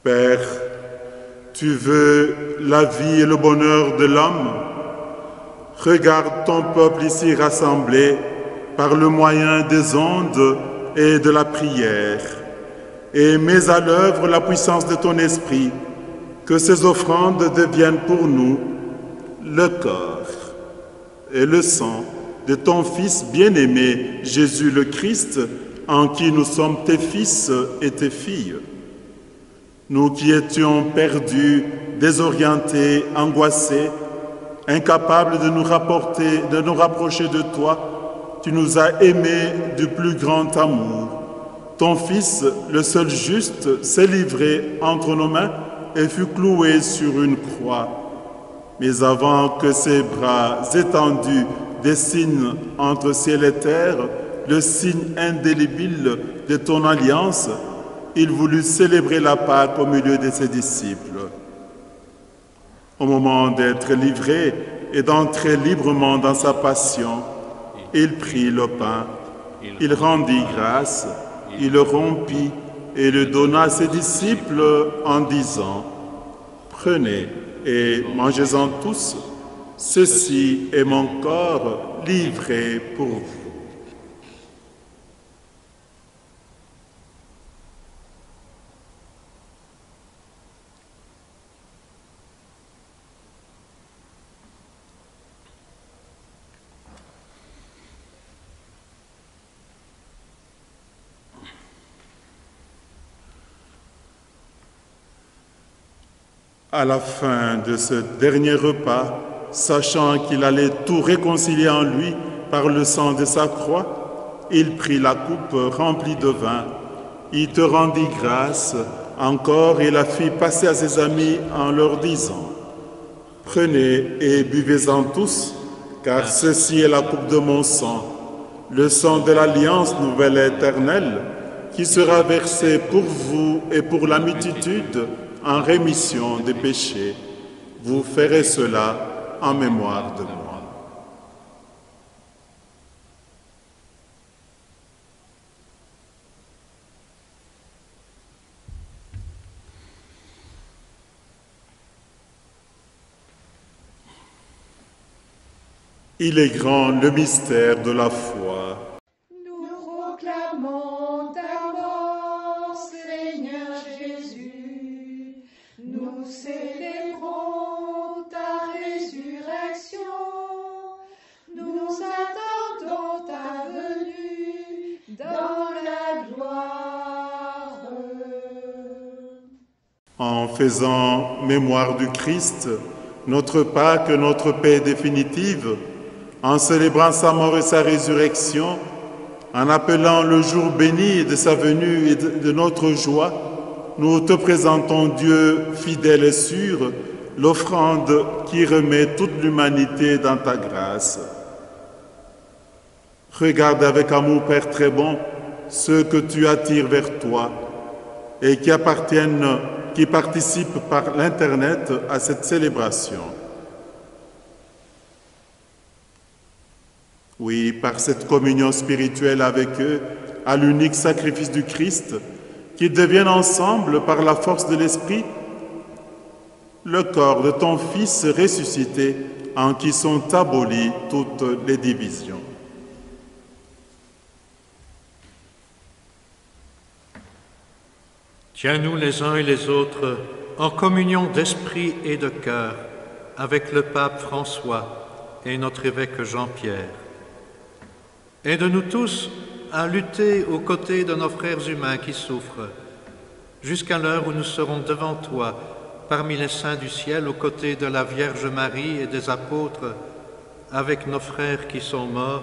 Père, tu veux la vie et le bonheur de l'homme. Regarde ton peuple ici rassemblé par le moyen des ondes et de la prière, et mets à l'œuvre la puissance de ton esprit, que ces offrandes deviennent pour nous le corps et le sang de ton Fils bien-aimé, Jésus le Christ, en qui nous sommes tes fils et tes filles. Nous qui étions perdus, désorientés, angoissés, incapables de nous rapprocher de toi, tu nous as aimés du plus grand amour. Ton Fils, le seul juste, s'est livré entre nos mains et fut cloué sur une croix. Mais avant que ses bras étendus dessinent entre ciel et terre le signe indélébile de ton alliance, il voulut célébrer la Pâque au milieu de ses disciples. Au moment d'être livré et d'entrer librement dans sa passion, il prit le pain, il rendit grâce, il le rompit et le donna à ses disciples en disant : « Prenez et mangez-en tous, ceci est mon corps livré pour vous. » À la fin de ce dernier repas, sachant qu'il allait tout réconcilier en lui par le sang de sa croix, il prit la coupe remplie de vin, il te rendit grâce encore et la fit passer à ses amis en leur disant : « Prenez et buvez-en tous, car ceci est la coupe de mon sang, le sang de l'alliance nouvelle et éternelle, qui sera versé pour vous et pour la multitude en rémission des péchés. Vous ferez cela en mémoire de moi. Il est grand le mystère de la foi. Nous proclamons ta mort, Seigneur Jésus. Nous célébrons ta résurrection. Nous attendons ta venue dans la gloire. En faisant mémoire du Christ, notre Pâque, notre paix définitive, en célébrant sa mort et sa résurrection, en appelant le jour béni de sa venue et de notre joie, nous te présentons, Dieu fidèle et sûr, l'offrande qui remet toute l'humanité dans ta grâce. Regarde avec amour, Père très bon, ceux que tu attires vers toi et qui participent par l'Internet à cette célébration. Oui, par cette communion spirituelle avec eux, à l'unique sacrifice du Christ, qu'ils deviennent ensemble, par la force de l'Esprit, le corps de ton Fils ressuscité, en qui sont abolies toutes les divisions. Tiens-nous les uns et les autres en communion d'esprit et de cœur avec le pape François et notre évêque Jean-Pierre. Aide-nous tous à lutter aux côtés de nos frères humains qui souffrent, jusqu'à l'heure où nous serons devant toi, parmi les saints du ciel, aux côtés de la Vierge Marie et des apôtres, avec nos frères qui sont morts,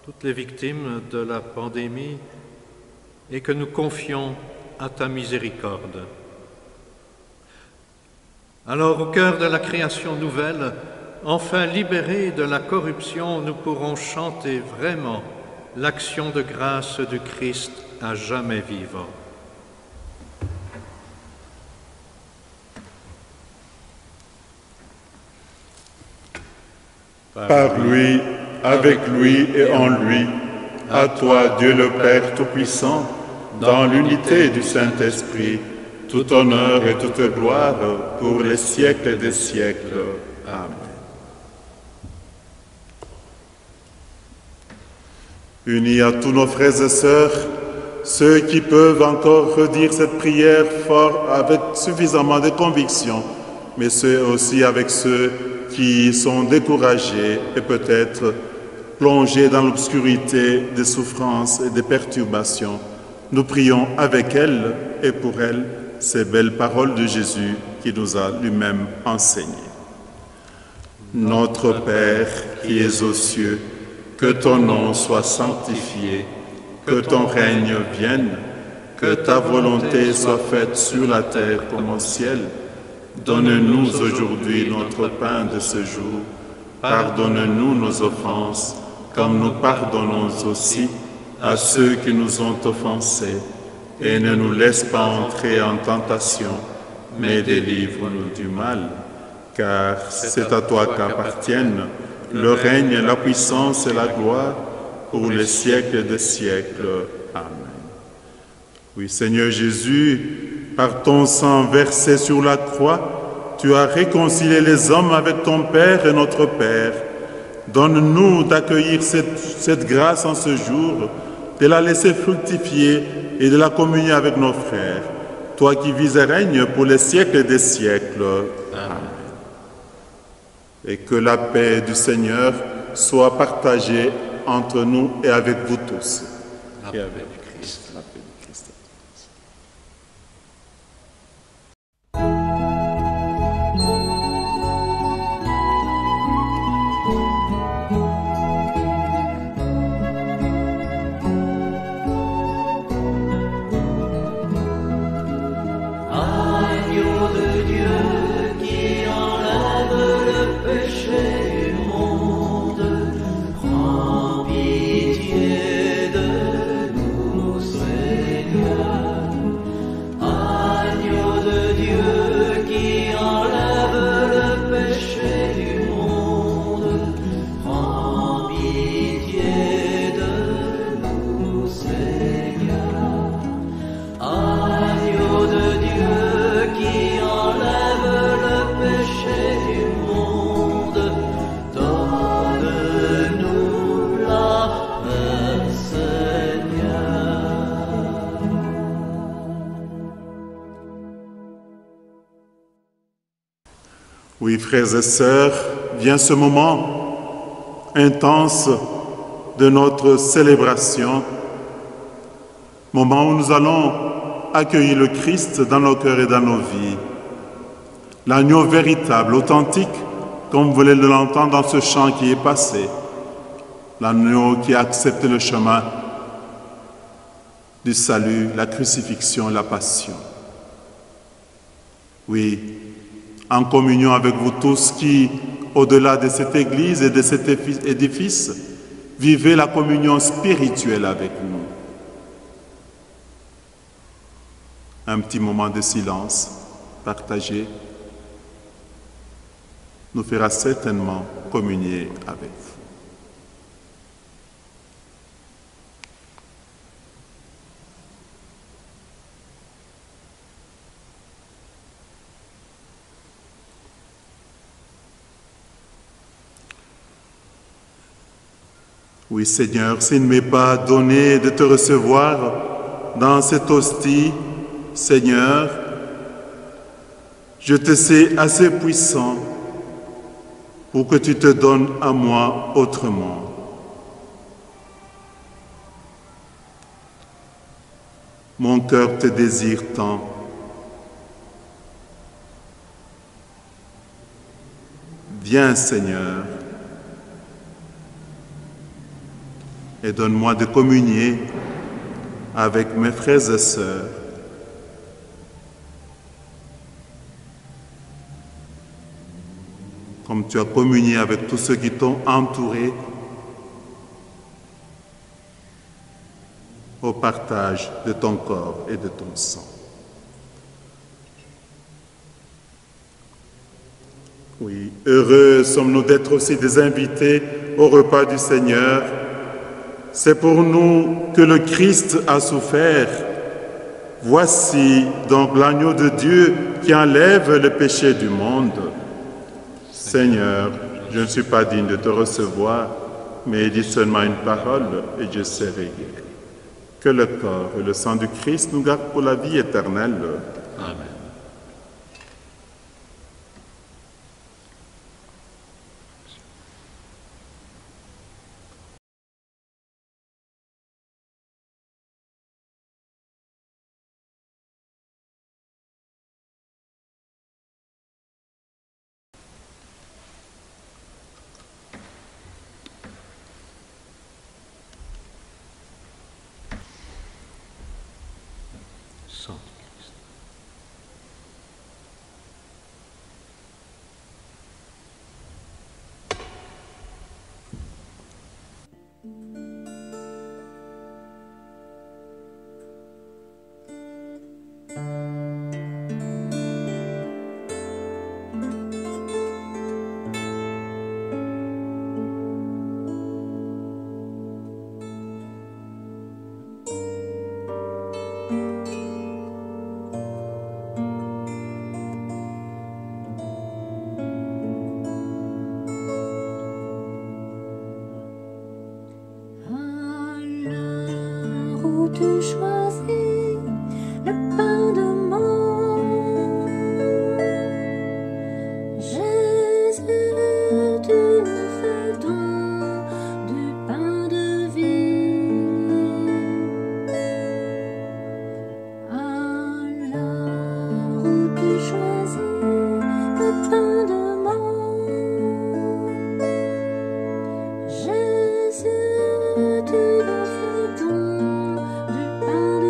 toutes les victimes de la pandémie, et que nous confions à ta miséricorde. Alors, au cœur de la création nouvelle, enfin libérés de la corruption, nous pourrons chanter vraiment l'action de grâce du Christ à jamais vivant. Par lui, avec lui et en lui, à toi, Dieu le Père Tout-Puissant, dans l'unité du Saint-Esprit, tout honneur et toute gloire pour les siècles des siècles. Amen. Unis à tous nos frères et sœurs, ceux qui peuvent encore redire cette prière fort avec suffisamment de conviction, mais ceux aussi avec ceux qui sont découragés et peut-être plongés dans l'obscurité des souffrances et des perturbations, nous prions avec elles et pour elles ces belles paroles de Jésus qui nous a lui-même enseignées. Notre Père qui es aux cieux, que ton nom soit sanctifié, que ton règne vienne, que ta volonté soit faite sur la terre comme au ciel. Donne-nous aujourd'hui notre pain de ce jour. Pardonne-nous nos offenses, comme nous pardonnons aussi à ceux qui nous ont offensés. Et ne nous laisse pas entrer en tentation, mais délivre-nous du mal. Car c'est à toi qu'appartiennent le règne, la puissance et la gloire pour les siècles des siècles. Amen. Oui, Seigneur Jésus, par ton sang versé sur la croix, tu as réconcilié les hommes avec ton Père et notre Père. Donne-nous d'accueillir cette grâce en ce jour, de la laisser fructifier et de la communier avec nos frères. Toi qui vis et règnes pour les siècles des siècles. Amen. Et que la paix du Seigneur soit partagée entre nous et avec vous tous. Et avec Christ. La paix du Christ. Agneau de Dieu qui enlève le péché du monde, prends pitié. Oui, frères et sœurs, vient ce moment intense de notre célébration, moment où nous allons accueillir le Christ dans nos cœurs et dans nos vies. L'agneau véritable, authentique, comme vous voulez l'entendre dans ce chant qui est passé. L'agneau qui a accepté le chemin du salut, la crucifixion, la passion. Oui, en communion avec vous tous qui, au-delà de cette église et de cet édifice, vivez la communion spirituelle avec nous. Un petit moment de silence partagé nous fera certainement communier avec vous. Oui, Seigneur, s'il ne m'est pas donné de te recevoir dans cette hostie, Seigneur, je te sais assez puissant pour que tu te donnes à moi autrement. Mon cœur te désire tant. Viens, Seigneur, et donne-moi de communier avec mes frères et sœurs. Comme tu as communié avec tous ceux qui t'ont entouré au partage de ton corps et de ton sang. Oui, heureux sommes-nous d'être aussi des invités au repas du Seigneur. C'est pour nous que le Christ a souffert. Voici donc l'agneau de Dieu qui enlève le péché du monde. Seigneur, je ne suis pas digne de te recevoir, mais dis seulement une parole et je serai guéri. Que le corps et le sang du Christ nous gardent pour la vie éternelle. Amen. Sang du Christ. Tu choisis le pain de mort. Jésus, tu me fais don du pain de vie. À l'heure où tu choisis le pain de mort, Jésus, tu me fais don du pain de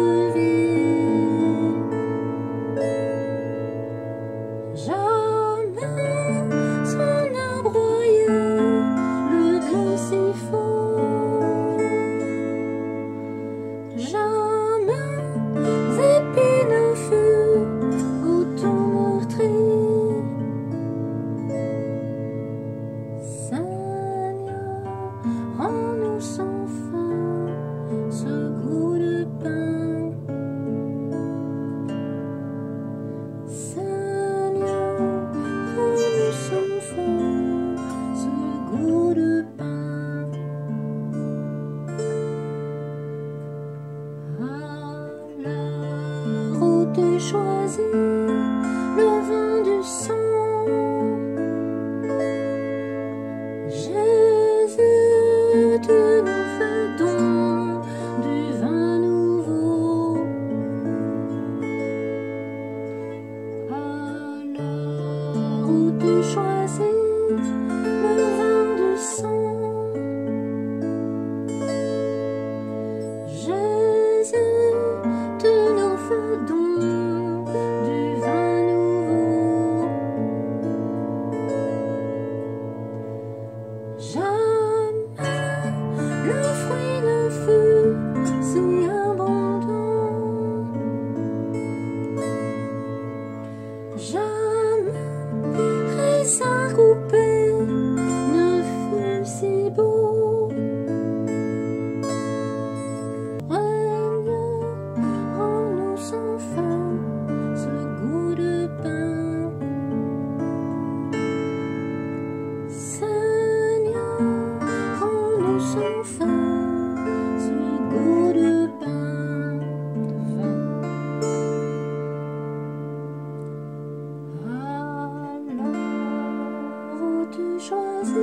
tu choisis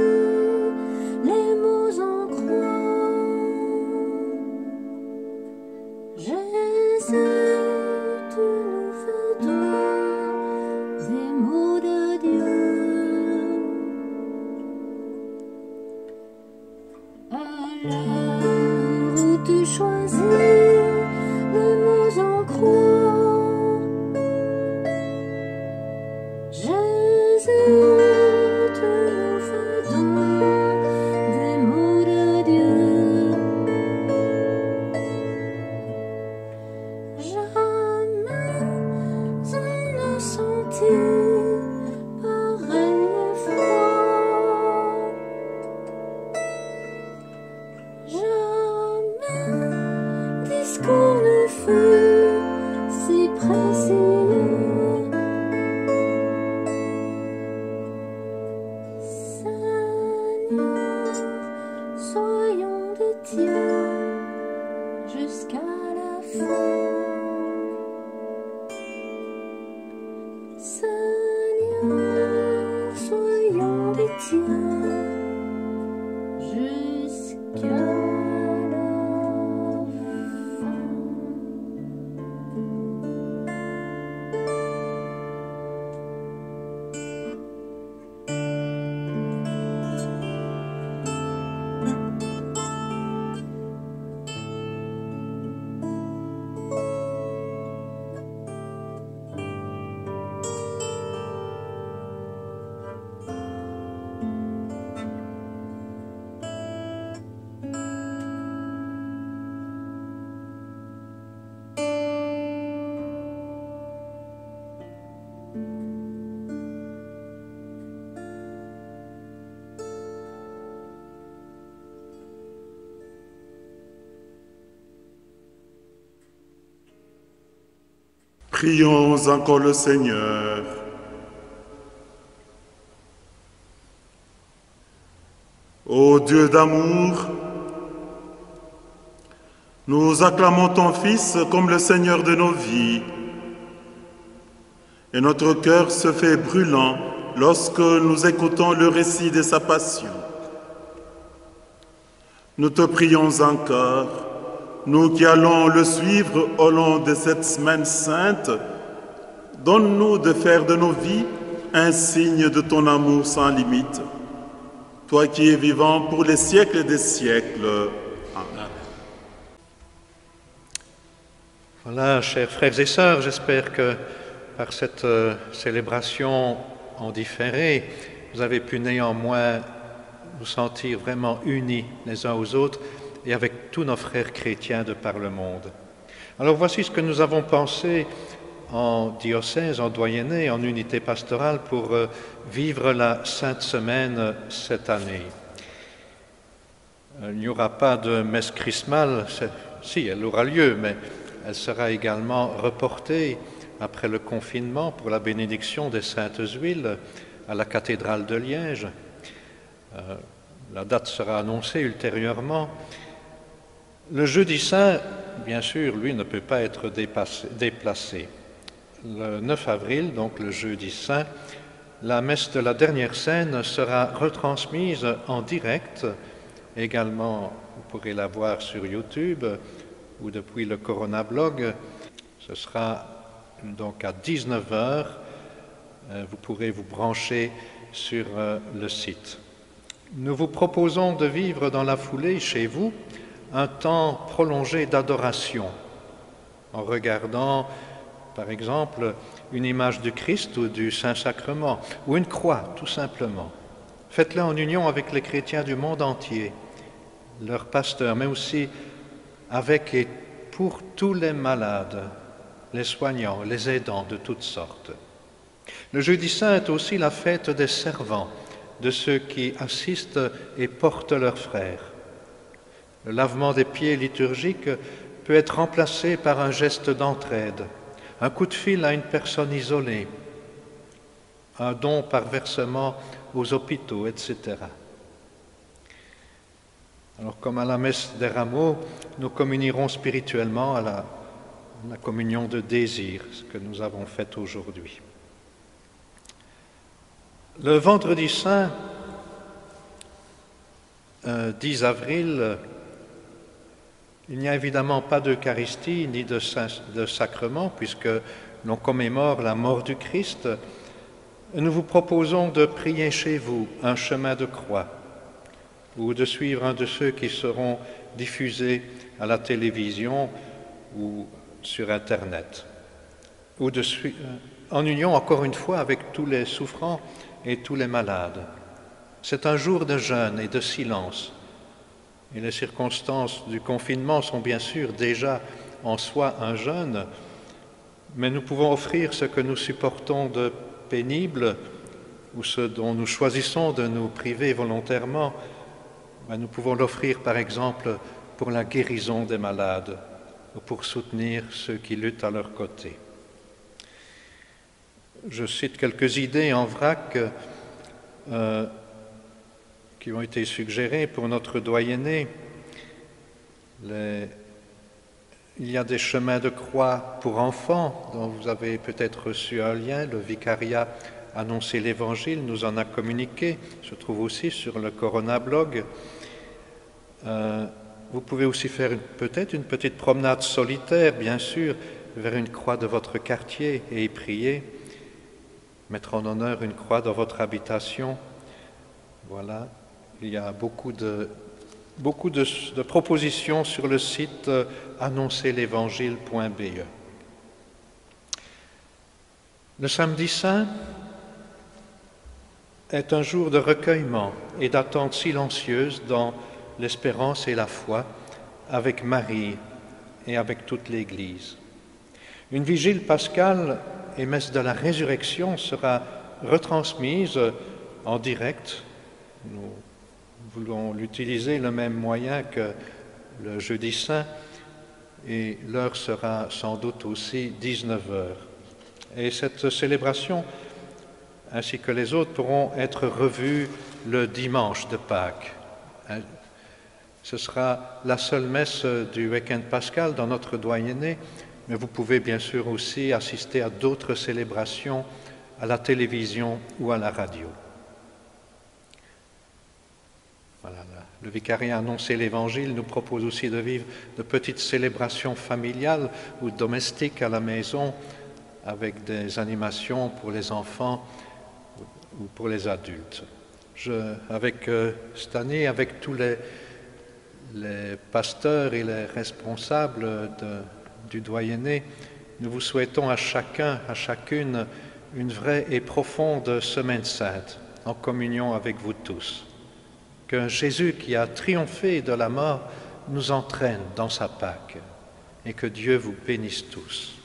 les mots en croix. Jésus, tu nous fais don des mots de Dieu. À l'heure où tu choisis les mots en croix, Jésus, tu nous fais don des mots de Dieu. Jamais on ne sentit pareil effroi. Jamais discours ne fut si précis. Seigneur, soyons des tiens jusqu'à la fin. Seigneur, soyons des tiens jusqu'à la fin. Prions encore le Seigneur. Ô Dieu d'amour, nous acclamons ton Fils comme le Seigneur de nos vies. Et notre cœur se fait brûlant lorsque nous écoutons le récit de sa passion. Nous te prions encore, nous qui allons le suivre au long de cette semaine sainte, donne-nous de faire de nos vies un signe de ton amour sans limite. Toi qui es vivant pour les siècles des siècles. Amen. Voilà, chers frères et sœurs, j'espère que par cette célébration en différé, vous avez pu néanmoins vous sentir vraiment unis les uns aux autres et avec tous nos frères chrétiens de par le monde. Alors voici ce que nous avons pensé en diocèse, en doyenné, en unité pastorale pour vivre la Sainte Semaine cette année. Il n'y aura pas de messe chrismale, si elle aura lieu, mais elle sera également reportée après le confinement pour la bénédiction des saintes huiles à la cathédrale de Liège. La date sera annoncée ultérieurement. Le jeudi saint, bien sûr, lui ne peut pas être déplacé. Le 9 avril, donc le jeudi saint, la messe de la dernière scène sera retransmise en direct. Également, vous pourrez la voir sur YouTube ou depuis le Corona Blog. Ce sera donc à 19h. Vous pourrez vous brancher sur le site. Nous vous proposons de vivre dans la foulée chez vous un temps prolongé d'adoration en regardant, par exemple, une image du Christ ou du Saint-Sacrement ou une croix, tout simplement. Faites-le en union avec les chrétiens du monde entier, leurs pasteurs, mais aussi avec et pour tous les malades, les soignants, les aidants de toutes sortes. Le jeudi saint est aussi la fête des servants, de ceux qui assistent et portent leurs frères. Le lavement des pieds liturgiques peut être remplacé par un geste d'entraide, un coup de fil à une personne isolée, un don par versement aux hôpitaux, etc. Alors, comme à la messe des rameaux, nous communierons spirituellement à la communion de désir, ce que nous avons fait aujourd'hui. Le vendredi saint 10 avril, il n'y a évidemment pas d'Eucharistie ni de sacrement, puisque l'on commémore la mort du Christ. Nous vous proposons de prier chez vous un chemin de croix, ou de suivre un de ceux qui seront diffusés à la télévision ou sur Internet, ou en union encore une fois avec tous les souffrants et tous les malades. C'est un jour de jeûne et de silence, et les circonstances du confinement sont bien sûr déjà en soi un jeûne, mais nous pouvons offrir ce que nous supportons de pénible ou ce dont nous choisissons de nous priver volontairement. Nous pouvons l'offrir par exemple pour la guérison des malades ou pour soutenir ceux qui luttent à leur côté. Je cite quelques idées en vrac qui ont été suggérées pour notre doyenné. Il y a des chemins de croix pour enfants dont vous avez peut-être reçu un lien. Le vicariat Annoncer l'Évangile nous en a communiqué, se trouve aussi sur le Corona Blog. Vous pouvez aussi faire peut-être une petite promenade solitaire, bien sûr, vers une croix de votre quartier et y prier. Mettre en honneur une croix dans votre habitation. Voilà, il y a beaucoup de propositions sur le site annoncerlévangile.be. Le samedi saint est un jour de recueillement et d'attente silencieuse dans l'espérance et la foi avec Marie et avec toute l'Église. Une vigile pascale et messe de la résurrection sera retransmise en direct. Nous voulons l'utiliser le même moyen que le jeudi saint et l'heure sera sans doute aussi 19h. Et cette célébration, ainsi que les autres, pourront être revues le dimanche de Pâques. Ce sera la seule messe du week-end pascal dans notre doyenné, mais vous pouvez bien sûr aussi assister à d'autres célébrations à la télévision ou à la radio. Voilà, le vicariat Annoncer l'Évangile nous propose aussi de vivre de petites célébrations familiales ou domestiques à la maison avec des animations pour les enfants ou pour les adultes. Cette année, avec tous les pasteurs et les responsables du doyenné, nous vous souhaitons à chacun, à chacune, une vraie et profonde semaine sainte, en communion avec vous tous. Que Jésus, qui a triomphé de la mort, nous entraîne dans sa Pâque, et que Dieu vous bénisse tous.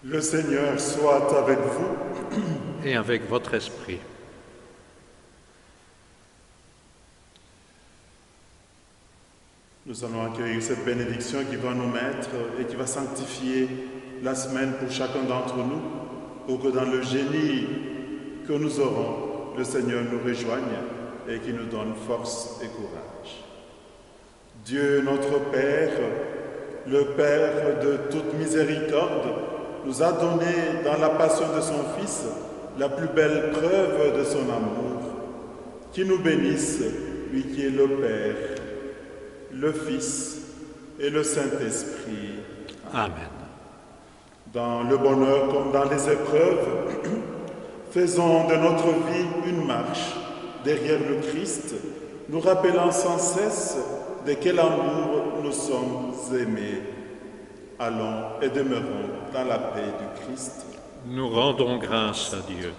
Le Seigneur soit avec vous. Et avec votre esprit. Nous allons accueillir cette bénédiction qui va nous mettre et qui va sanctifier la semaine pour chacun d'entre nous, pour que dans le génie que nous aurons, le Seigneur nous rejoigne et qui nous donne force et courage. Dieu notre Père, le Père de toute miséricorde, nous a donné dans la passion de son Fils la plus belle preuve de son amour, qui nous bénisse, lui qui est le Père, le Fils et le Saint-Esprit. Amen. Dans le bonheur comme dans les épreuves, faisons de notre vie une marche derrière le Christ, nous rappelant sans cesse de quel amour nous sommes aimés. Allons et demeurons dans la paix du Christ. Nous rendons grâce à Dieu.